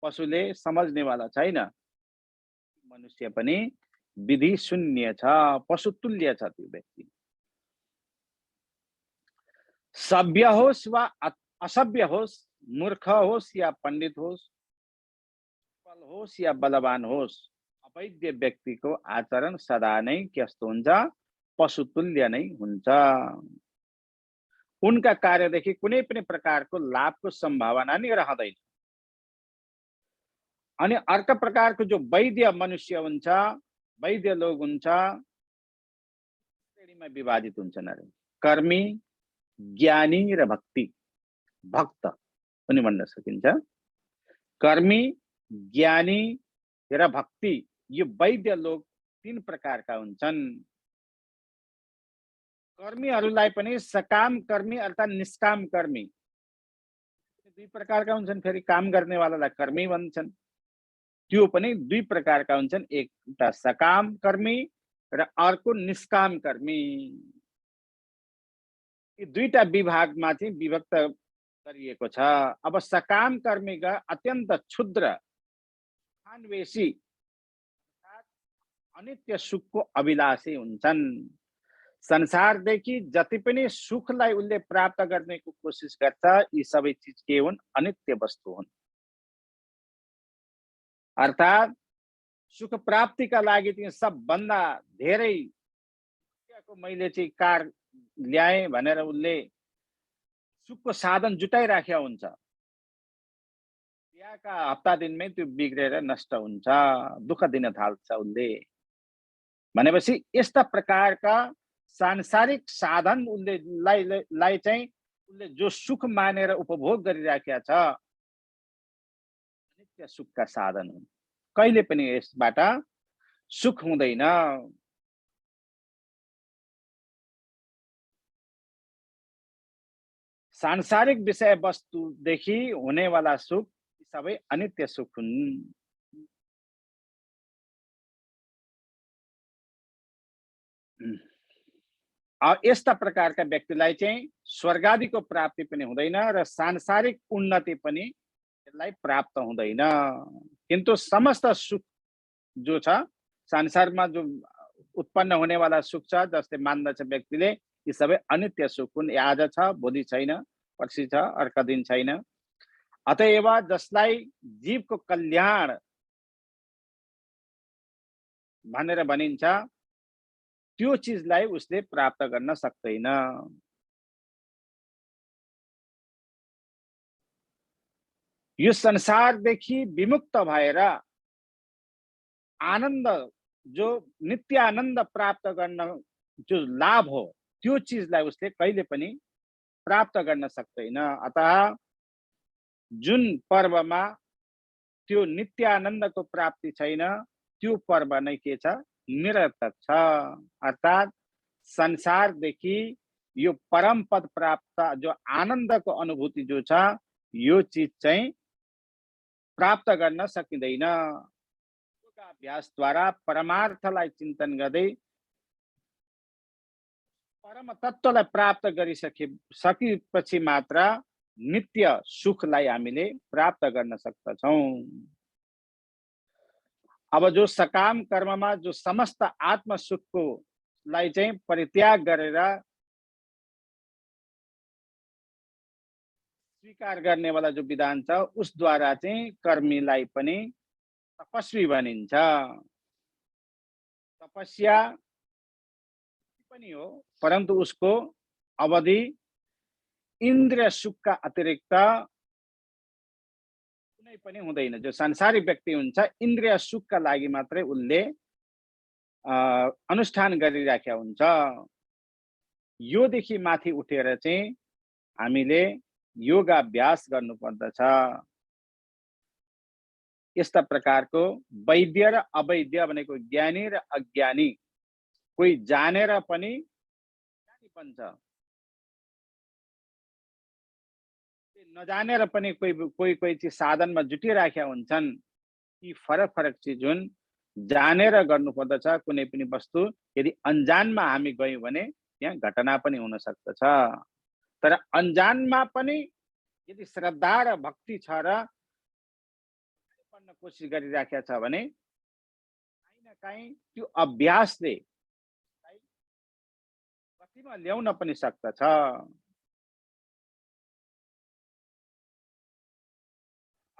पशुले समझ्नेवाला छैन। मनुष्य पनि विधि शून्य छ, पशुतुल्य छ त्यो व्यक्ति। सभ्य होस् वा असभ्य होस्, मूर्ख होस् या पण्डित होस्, बल होस् या बलवान होस्, अवैध व्यक्तिको आचरण सदा नै कस्तो हुन्छ? पशुतुल्य नै हुन्छ। उनका कार्यदेखि कुनै पनि प्रकारको लाभको सम्भावना नै रहँदैन। अनि अर्को प्रकारको जो वैद्य मनुष्य हुन्छ, वैद्य लोग हुन्छ, श्रेणीमा विभाजित हुन्छन्। कर्मी, ज्ञानी र भक्त पनि भन्न सकिन्छ। कर्मी, ज्ञानी र भक्ति, यो वैद्य लोग तीन प्रकारका हुन्छन्। कर्मीहरूलाई पनि सकाम कर्मी अर्थात् निष्काम कर्मी दुई प्रकारका हुन्छन्। फेरि काम गर्नेवालालाई कर्मी भन्छन्। त्यो पनि दुई प्रकारका हुन्छन्, एउटा सकाम कर्मी र अर्को निष्काम कर्मी। यी दुईटा विभागमा चाहिँ विभक्त गरिएको छ। अब सकाम कर्मीका अत्यन्त क्षुद्र, अन्वेषी, अनित्य सुखको अभिलाषी हुन्छन्। संसारदेखि जति पनि सुखलाई उसले प्राप्त गर्नेको कोसिस गर्छ, यी सबै चिज के हुन्? अनित्य वस्तु हुन्। अर्थात् सुख प्राप्तिका लागि चाहिँ सबभन्दा धेरै मैले चाहिँ कार ल्याएँ भनेर उसले सुखको साधन जुटाइराखेको हुन्छ। बिहाका हप्ता दिनमै त्यो बिग्रेर नष्ट हुन्छ, दुःख दिन थाल्छ उसले। भनेपछि यस्ता प्रकारका सांसारिक साधन उसले चाहिँ उसले जो सुख मानेर उपभोग गरिराखेका छ, नित्य सुखका साधन हुन्। कहिले पनि यसबाट सुख हुँदैन। सांसारिक विषय वस्तुदेखि हुनेवाला सुख सबै अनित्य सुख हुन्। यस्ता प्रकारका व्यक्तिलाई चाहिँ स्वर्गादिको प्राप्ति पनि हुँदैन र सांसारिक उन्नति पनि त्यसलाई प्राप्त हुँदैन। किन्तु समस्त सुख जो छ संसारमा जो उत्पन्न हुनेवाला सुख छ जसले मान्दछ व्यक्तिले यी सबै अनित्य सुख हुन्। आज छ भोलि छैन, पर्सि छ अर्का दिन छैन। अतएव जसलाई जीवको कल्याण भनेर भनिन्छ त्यो चिजलाई उसले प्राप्त गर्न सक्दैन। यो संसारदेखि विमुक्त भएर आनन्द जो नित्य आनन्द प्राप्त गर्न जो लाभ हो त्यो चिजलाई उसले कहिले पनि प्राप्त गर्न सक्दैन। अतः जुन पर्वमा त्यो नित्य आनन्दको प्राप्ति छैन त्यो पर्व नै के छ, निरर्थक छ। अर्थात् संसारदेखि यो परम पद प्राप्त जो आनन्दको अनुभूति जो छ यो चिज चाहिँ प्राप्त गर्न सकिँदैन। अभ्यासद्वारा परमार्थलाई चिन्तन गर्दै परम तत्त्वलाई प्राप्त सकेपछि मात्र नित्य सुखलाई हामीले प्राप्त गर्न सक्दछौँ। अब जो सकाम कर्ममा जो समस्त आत्म सुखको लाई चाहिँ परित्याग गरेर स्वीकार गर्नेवाला जो विधान छ उसद्वारा चाहिँ कर्मीलाई पनि तपस्वी भनिन्छ। तपस्या पनि हो परन्तु उसको अवधि इन्द्रिय सुखका अतिरिक्त कुनै पनि हुँदैन। जो सांसारिक व्यक्ति हुन्छ इन्द्रिय सुखका लागि मात्रै उसले अनुष्ठान गरिराखेका हुन्छ। योदेखि माथि उठेर चाहिँ हामीले योगाभ्यास गर्नुपर्दछ। यस्ता प्रकारको वैद्य र अवैद्य भनेको ज्ञानी र अज्ञानी, कोही जानेर पनि ज्ञानी बन्छ, नजानेर पनि कोही चाहिँ साधनमा जुटिराखेका हुन्छन्। यी फरक फरक चिज हुन्। जानेर गर्नुपर्दछ कुनै पनि वस्तु। यदि अनजानमा हामी गयौँ भने यहाँ घटना पनि हुन सक्दछ। तर अनजानमा पनि यदि श्रद्धा र भक्ति छ र पढ्न कोसिस गरिराखेका छ भने कहीँ न कहीँ त्यो अभ्यासले गतिमा ल्याउन पनि सक्दछ।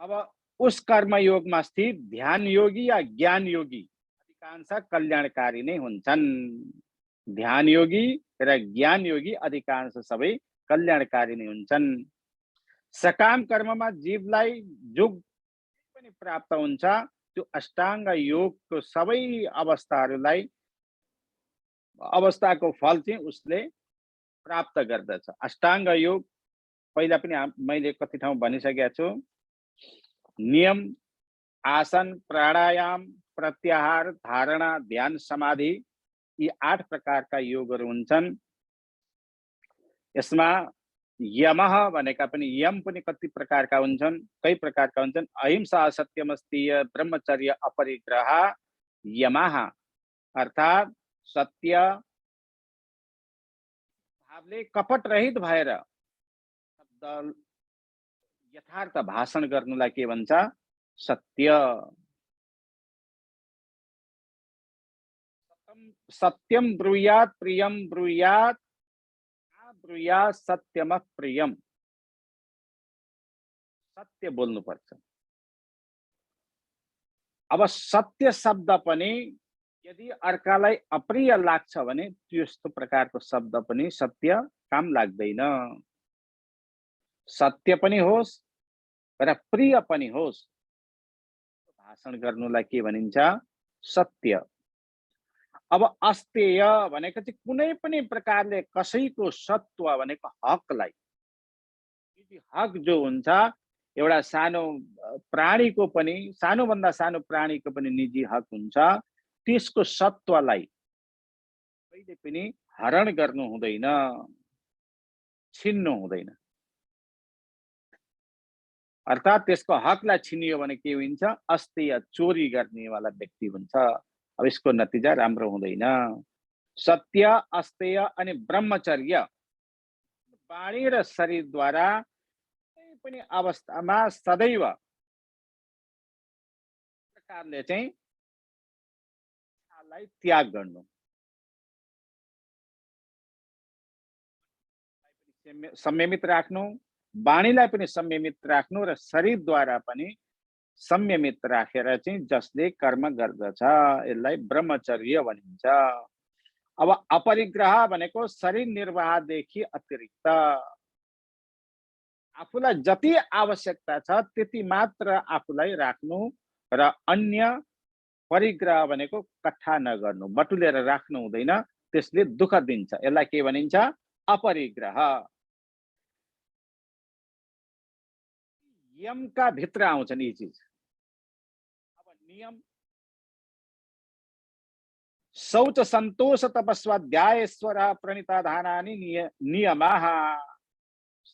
अब उस कर्मयोगमा स्थित ध्यान योगी या ज्ञान योगी अधिकांश कल्याणकारी नै हुन्छन्। ध्यान योगी र ज्ञान योगी अधिकांश सबै कल्याणकारी नै हुन्छन्। सकाम कर्ममा जीवलाई जो पनि प्राप्त हुन्छ त्यो अष्टाङ्ग योगको सबै अवस्थाको फल चाहिँ उसले प्राप्त गर्दछ। अष्टाङ्ग योग पहिला पनि मैले कति ठाउँ भनिसकेको छु। नियम, आसन, प्राणायाम, प्रत्याहार, धारणा, ध्यान, समाधि यी 8 प्रकारका योगहरू हुन्छन्। यसमा यमः भनेका पनि यम पनि कति प्रकारका हुन्छन्, कई प्रकारका हुन्छन्। अहिंसा, सत्यमस्तीय, ब्रह्मचर्य, अपरिग्रह यमः अर्थात् सत्य भावले कपट रहित भएर शब्द यथार्थ भाषण गर्नुलाई के भन्छ, सत्य। सत्यम ब्रूयात् प्रियम ब्रूयात् ब्रूयात् सत्यम प्रियम। सत्य बोल्नुपर्छ। अब सत्य शब्द पनि यदि अर्कालाई अप्रिय लाग्छ भने त्यस्तो प्रकारको शब्द पनि सत्य काम लाग्दैन। सत्य पनि होस् र प्रिय पनि होस्, भाषण गर्नुलाई के भनिन्छ, सत्य। अब अस्तेय भनेको चाहिँ कुनै पनि प्रकारले कसैको सत्व भनेको हकलाई, हक जो हुन्छ एउटा सानो प्राणीको पनि, सानोभन्दा सानो प्राणीको पनि निजी हक हुन्छ, त्यसको सत्वलाई कहिले पनि हरण गर्नु हुँदैन, छिन्नु हुँदैन। अर्थात् त्यसको हकलाई छिनियो भने के हुन्छ, अस्तेय चोरी गर्नेवाला व्यक्ति हुन्छ। अब यसको नतिजा राम्रो हुँदैन। सत्य, अस्तेय अनि ब्रह्मचर्य वाणी र शरीरद्वारा कुनै पनि अवस्थामा सदैव प्रकारले चाहिँ इच्छालाई त्याग गर्नु, संयमित राख्नु, वाणीलाई पनि संयमित राख्नु र शरीरद्वारा पनि संयमित राखेर चाहिँ जसले कर्म गर्दछ यसलाई ब्रह्मचर्य भनिन्छ। अब अपरिग्रह भनेको शरीर निर्वाहदेखि अतिरिक्त आफूलाई जति आवश्यकता छ त्यति मात्र आफूलाई राख्नु र अन्य परिग्रह भनेको कट्ठा नगर्नु, बटुलेर राख्नु हुँदैन, त्यसले दुःख दिन्छ। यसलाई के भनिन्छ? अपरिग्रह। नियमका भित्र आउँछन् यी चिज। अब नियम शौच सन्तोष तपस्वाध्यायेश्वर प्रणिताधानानि नियमाः।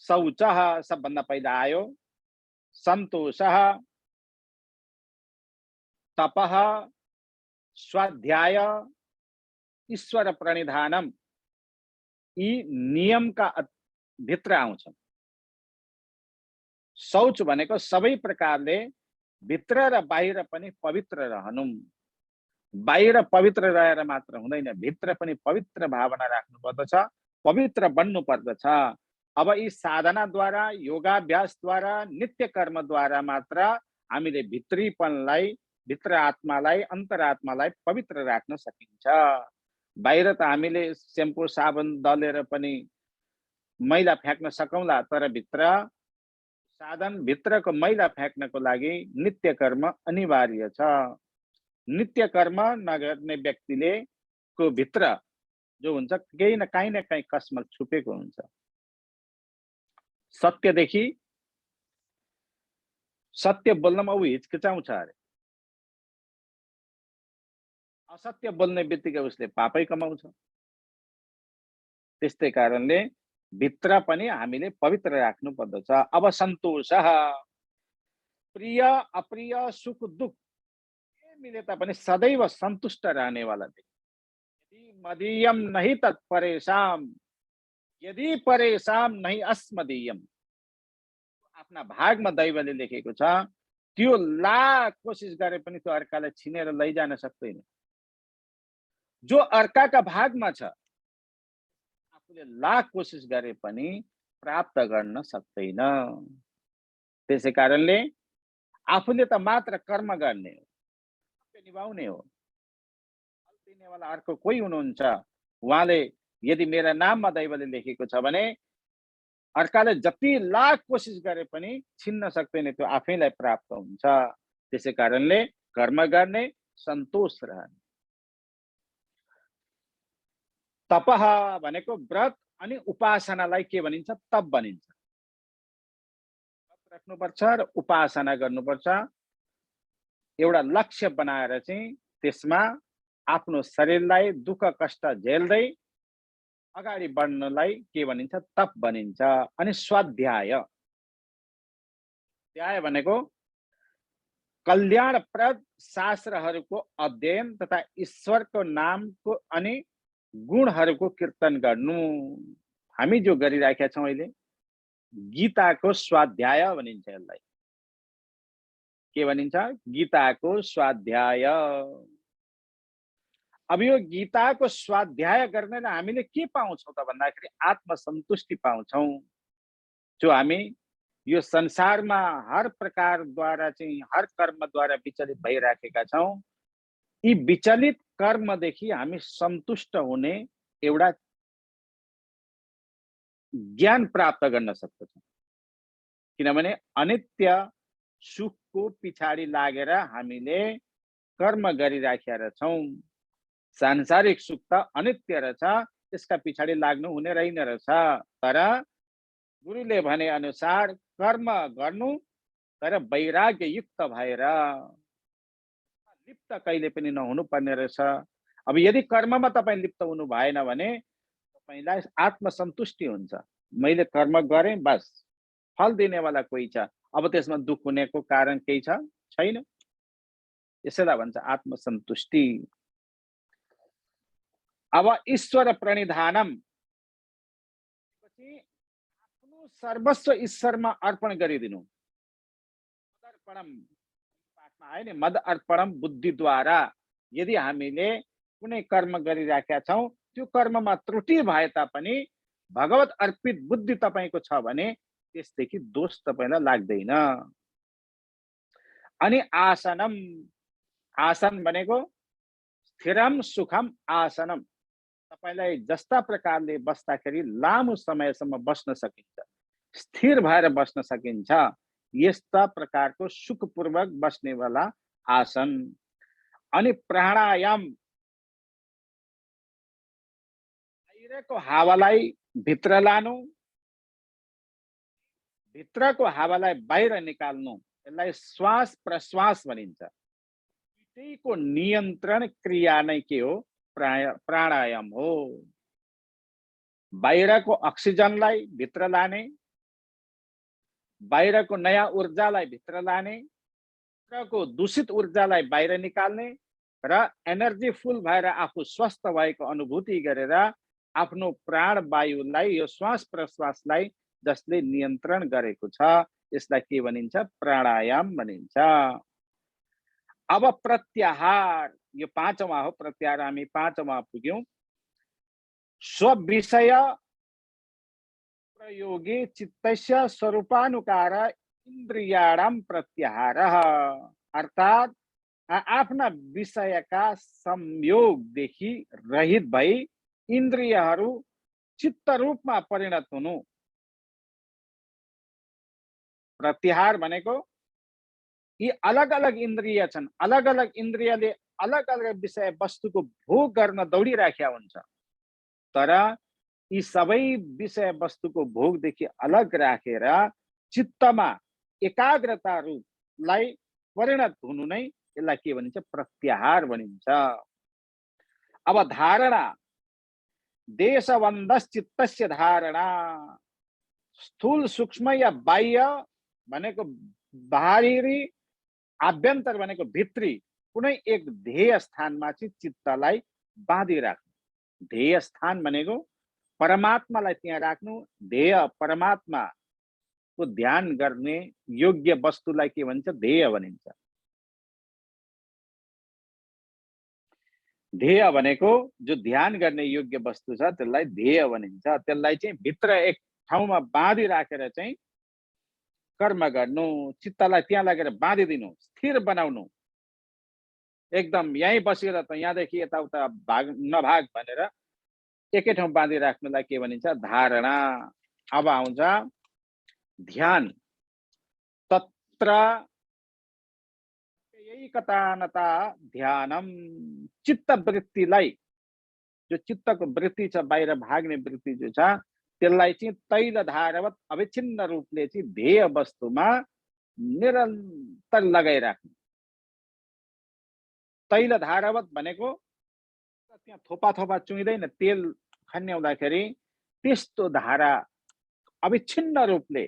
शौच सबभन्दा पहिला आयो, सन्तोष, तपः, स्वाध्याय, ईश्वर प्रणिधानम, यी नियमका भित्र आउँछन्। शौच भनेको सबै प्रकारले भित्र र बाहिर पनि पवित्र रहनु। बाहिर पवित्र रहेर मात्र हुँदैन, भित्र पनि पवित्र भावना राख्नु पर्दछ, पवित्र बन्नु पर्दछ। अब यी साधनाद्वारा, योगाभ्यासद्वारा, नित्य कर्मद्वारा मात्र हामीले भित्रीपनलाई, भित्र आत्मालाई, अन्तरात्मालाई पवित्र राख्न सकिन्छ। बाहिर त हामीले सेम्पू साबुन दलेर पनि मैला फ्याँक्न सकौँला, तर भित्र साधन, भित्रको मैला फ्याँक्नको लागि नित्य कर्म अनिवार्य छ। नित्य कर्म नगर्ने व्यक्तिले को भित्र जो हुन्छ केही न काहीँ कसमल छुपेको हुन्छ। सत्यदेखि सत्य बोल्नमा ऊ हिचकिचाउँछ अरे, असत्य बोल्ने बित्तिकै उसले पापै कमाउँछ। त्यस्तै कारणले भित्र पनि हामीले पवित्र राख्नु पर्दछ। अब सन्तोष, प्रिय अप्रिय सुख दुःख मिले तापनि सदैव सन्तुष्ट रहनेवाला व्यक्ति। यदि मदीयम नहीं तत्परेशाम, यदि परेशाम नहीं अस्मदीयम, आफ्ना भागमा दैवले लेखेको छ, त्यो लाख कोसिस गरे पनि त्यो अर्कालाई छिनेर लैजान सक्दैन। जो अर्काका भागमा छ आफूले लाख कोसिस गरे पनि प्राप्त गर्न सक्दैन। त्यसै कारणले आफूले त मात्र कर्म गर्ने हो, निभाउने हो। फल दिनेवाला अर्को कोही हुनुहुन्छ, उहाँले यदि मेरा नाममा दैवले लेखेको छ भने अर्काले जति लाख कोसिस गरे पनि छिन्न सक्दैन, त्यो आफैलाई प्राप्त हुन्छ। त्यसै कारणले कर्म गर्ने, सन्तोष रहने। तपः भनेको व्रत अनि उपासनालाई के भनिन्छ? तप भनिन्छ। व्रत राख्नुपर्छ र उपासना गर्नुपर्छ। एउटा लक्ष्य बनाएर चाहिँ त्यसमा आफ्नो शरीरलाई दुःख कष्ट झेल्दै अगाडि बढ्नलाई के भनिन्छ? तप भनिन्छ। अनि स्वाध्याय, स्वाध्याय भनेको कल्याणप्रद शास्त्रहरूको अध्ययन तथा ईश्वरको नामको अनि गुणहरूको कीर्तन गर्नु। हामी जो गरिराखेका छौँ अहिले गीताको स्वाध्याय भनिन्छ। यसलाई के भनिन्छ? गीताको स्वाध्याय। अब यो गीताको स्वाध्याय गर्नेले हामीले के पाउँछौँ त भन्दाखेरि आत्मसन्तुष्टि पाउँछौँ। जो हामी यो संसारमा हर प्रकारद्वारा चाहिँ हर कर्मद्वारा विचलित भइराखेका छौँ, यी विचलित कर्मदेखि हामी सन्तुष्ट हुने एउटा ज्ञान प्राप्त गर्न सक्दछौँ। किनभने अनित्य सुखको पछाडि लागेर हामीले कर्म गरिराखेका छौँ। सांसारिक सुख त अनित्य रहेछ, त्यसका पछाडि लाग्नु हुने रहेन रहेछ। तर गुरुले भने अनुसार कर्म गर्नु, तर वैराग्य युक्त भएर, लिप्त कहिले पनि नहुनु पर्ने रहेछ। अब यदि कर्ममा तपाईँ लिप्त हुनु भएन भने तपाईँलाई आत्मसन्तुष्टि हुन्छ। मैले कर्म गरेँ, बस फल दिनेवाला कोही छ, अब त्यसमा दुःख हुनेको कारण केही छ? छैन। यसैलाई भन्छ आत्मसन्तुष्टि। अब ईश्वर प्रणिधानम, पछि आफ्नो सर्वस्व ईश्वरमा अर्पण गरिदिनु। मदर्पणम, पाठमा आयो नि, मद अर्पणम बुद्धिद्वारा। यदि हामीले कुनै कर्म गरिराखेका छौँ, त्यो कर्ममा त्रुटि भए तापनि भगवत अर्पित बुद्धि तपाईको छ भने त्यसदेखि दोष तपाईलाई लाग्दैन। अनि आसनम, आसन भनेको स्थिरम सुखम आसनम, तपाईलाई जस्ता प्रकारले बस्दाखेरि लामो समयसम्म बस्न सकिन्छ, स्थिर भएर बस्न सकिन्छ, यस्ता प्रकारको सुखपूर्वक बस्ने वाला आसन। अनि प्राणायाम, बाहिरको हावालाई भित्र लानु, भित्रको हावालाई बाहिर निकाल्नु, यसलाई श्वास प्रश्वास भनिन्छ। दुईटैको नियन्त्रण क्रिया नै के हो? प्राणायाम हो। बाहिरको अक्सिजनलाई भित्र लाने, बाहिरको नयाँ ऊर्जालाई भित्र लाने, भित्रको दूषित ऊर्जालाई बाहिर निकाल्ने र एनर्जी फुल भएर आफू स्वस्थ भएको अनुभूति गरेर आफ्नो प्राण वायुलाई, यो श्वास प्रश्वासलाई जसले नियन्त्रण गरेको छ, यसलाई के भनिन्छ? प्राणायाम भनिन्छ। अब प्रत्याहार, यो पाँचौं हो। प्रत्याहार हामी पाँचौं पुग्यौं। स्वविषय प्रयोगे चित्तस्य स्वरूपानुकार इन्द्रियाणाम प्रत्याहार, अर्थात आफ्ना विषयका संयोगदेखि रहित भई इन्द्रियहरू चित्त रूपमा परिणत हुनु। प्रत्याहार भनेको यी अलग अलग इन्द्रिय छन्, अलग अलग इन्द्रियले अलग अलग विषय वस्तुको भोग गर्न दौडिराखेका हुन्छ, तर यी सबै विषय वस्तुको भोगदेखि अलग राखेर चित्तमा एकाग्रता रूपलाई परिणत हुनु नै यसलाई के भनिन्छ? प्रत्याहार भनिन्छ। अब धारणा, देशबन्धस चित्तस्य धारणा, स्थूल सूक्ष्म या बाह्य भनेको बाहिरी, आभ्यन्तर भनेको भित्री कुनै एक ध्येय स्थानमा चाहिँ चित्तलाई बाँधिराख्नु। ध्येय स्थान भनेको परमात्मालाई त्यहाँ राख्नु। ध्येय परमात्माको ध्यान गर्ने योग्य वस्तुलाई के भन्छ? ध्येय भनिन्छ। ध्येय भनेको जो ध्यान गर्ने योग्य वस्तु छ त्यसलाई ध्येय भनिन्छ। त्यसलाई चाहिँ भित्र एक ठाउँमा बाँधिराखेर चाहिँ कर्म गर्नु, चित्तलाई त्यहाँ लगेर बाँधिदिनु, स्थिर बनाउनु। एकदम यहीँ बसेर त यहाँदेखि यताउता भाग नभाग भनेर एकै ठाउँ बाँधिराख्नुलाई के भनिन्छ? धारणा। अब आउँछ ध्यान। तत्र एकतानता ध्यानम, चित्त वृत्तिलाई, जो चित्तको वृत्ति छ, बाहिर भाग्ने वृत्ति जो छ, त्यसलाई चाहिँ तैल धारवत अविच्छिन्न रूपले चाहिँ ध्येय वस्तुमा निरन्तर लगाइराख्नु। तैल धारवत भनेको त्यहाँ थोपा थोपा चुइदैन, तेल खन्याउँदाखेरि त्यस्तो धारा अविच्छिन्न रूपले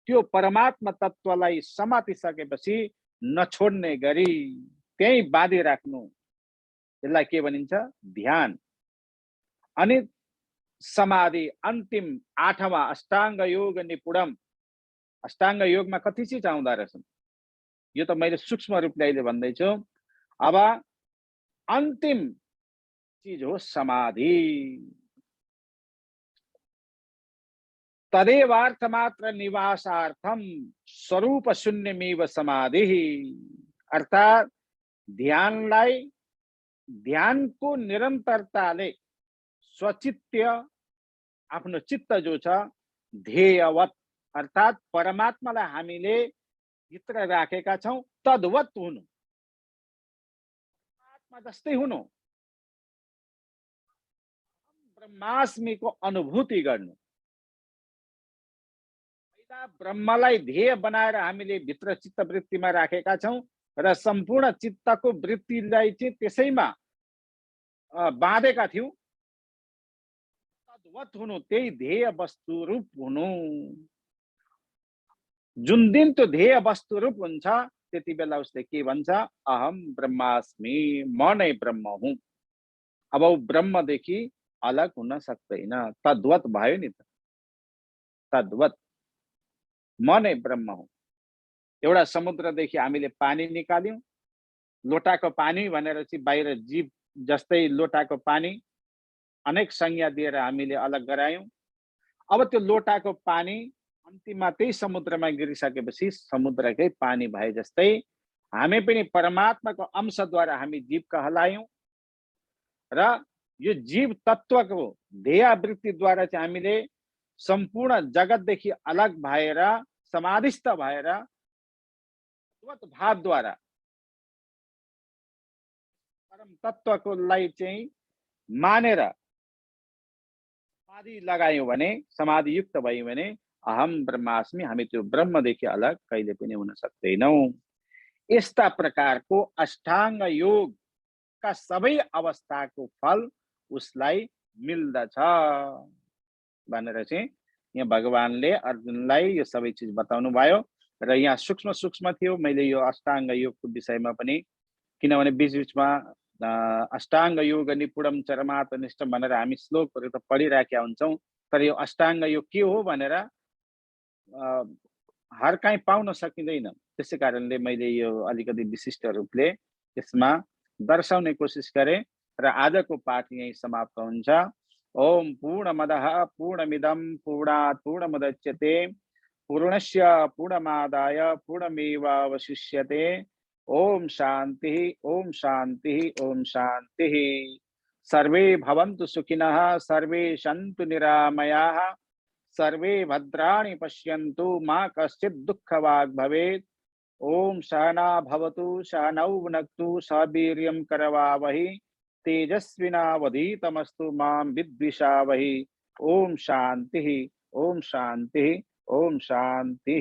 त्यो परमात्मा तत्त्वलाई समातिसकेपछि नछोड्ने गरी त्यही बाँधिराख्नु, यसलाई के भनिन्छ? ध्यान। अनि समाधि, अन्तिम आठवां अष्टाङ्ग योग निपुणम। अष्टाङ्ग योगमा कति चिज आउँदा रहेछन्, यो त मैले सूक्ष्म रूपले अहिले भन्दैछु। अब अन्तिम चीज हो समाधि। तदेवार्थ मात्र निवासार्थम स्वरूप शून्यमेव समाधि, अर्थात ध्यानलाई, ध्यानको निरन्तरताले स्वचित्त, आफ्नो चित्त जो छ ध्येयवत, अर्थात परमात्मालाई हामीले भित्र राखेका छौं, तद्वत हुनु, परमात्मा जस्तै हुनु, ब्रह्मास्मिको अनुभूति गर्नु। ब्रह्मलाई ध्येय बनाएर हामीले भित्र चित्तवृत्तिमा राखेका छौं र सम्पूर्ण चित्तको वृत्तिलाई चाहिँ त्यसैमा बाँधेका थियौं। तद्वत हुनु, त्यही ध्येय वस्तु रूप हुनु। जुन दिन त्यो ध्येय वस्तु रूप हुन्छ त्यति बेला उसले के भन्छ, अहम ब्रह्मास्मि, म नै ब्रह्म हुँ। अब ऊ ब्रह्मदेखि अलग हुन सक्दैन, तद्वत भयो नि त, तद्वत म नै ब्रह्म हुँ। एउटा समुद्रदेखि हामीले पानी निकाल्यौं, लोटाको पानी भनेर चाहिँ बाहिर जीव जस्तै लोटाको पानी अनेक संज्ञा दिएर हामीले अलग गरायौं। अब त्यो लोटाको पानी अन्तिममा त्यही समुद्रमा गिरिसकेपछि समुद्रकै पानी भए जस्तै हामी पनि परमात्माको अंशद्वारा हामी जीव कहलायौं र यो जीव तत्वको ध्येयावृत्तिद्वारा चाहिँ हामीले सम्पूर्ण जगतदेखि अलग भएर समाधिस्थ भएर भावद्वारा परम तत्वको लाई चाहिँ मानेर समाधि लगायौं भने, समाधि युक्त भयौं भने अहम ब्रह्मास्मि, हामी त्यो ब्रह्मदेखि अलग कहिले पनि हुन सक्दैनौं। यस्ता प्रकारको अष्टाङ्ग योगका सबै अवस्थाको फल उसलाई मिल्दछ भनेर चाहिँ यहाँ भगवानले अर्जुनलाई यो सबै चिज बताउनु भयो। र यहाँ सूक्ष्म सूक्ष्म थियो, मैले यो अष्टाङ्ग योगको विषयमा पनि, किनभने बीचबीचमा अष्टाङ्ग योग निपुणम चरमात्मनिष्ठम भनेर हामी श्लोकहरू त पढिराखेका हुन्छौँ, तर यो अष्टाङ्ग योग के हो भनेर हर कहीँ पाउन सकिँदैन। त्यसै कारणले मैले यो अलिकति विशिष्ट रूपले यसमा दर्शाउने कोसिस गरेँ र आजको पाठ यही समाप्त हुन्छ। ओम पूर्णमदः पूर्णमिदं पूर्णात् पूर्णमुदच्यते पूर्णस्य पूर्णमादाय पूर्णमेवावशिष्यते। ओम शांति, ओम शांति, ओम शांति। सर्वे भवन्तु सुखिनः, सर्वे सन्तु निरामयाः, सर्वे भद्राणि पश्यन्तु, मा कश्चित् दुःखभाग् भवेत्। ओम सहना भवतु, सहनौ भुनक्तु, सह वीर्यं करवावहै, तेजस्विनावधीतमस्तु मा विद्विषावहै। ओम शांति, ओम शांति, ओम शांति।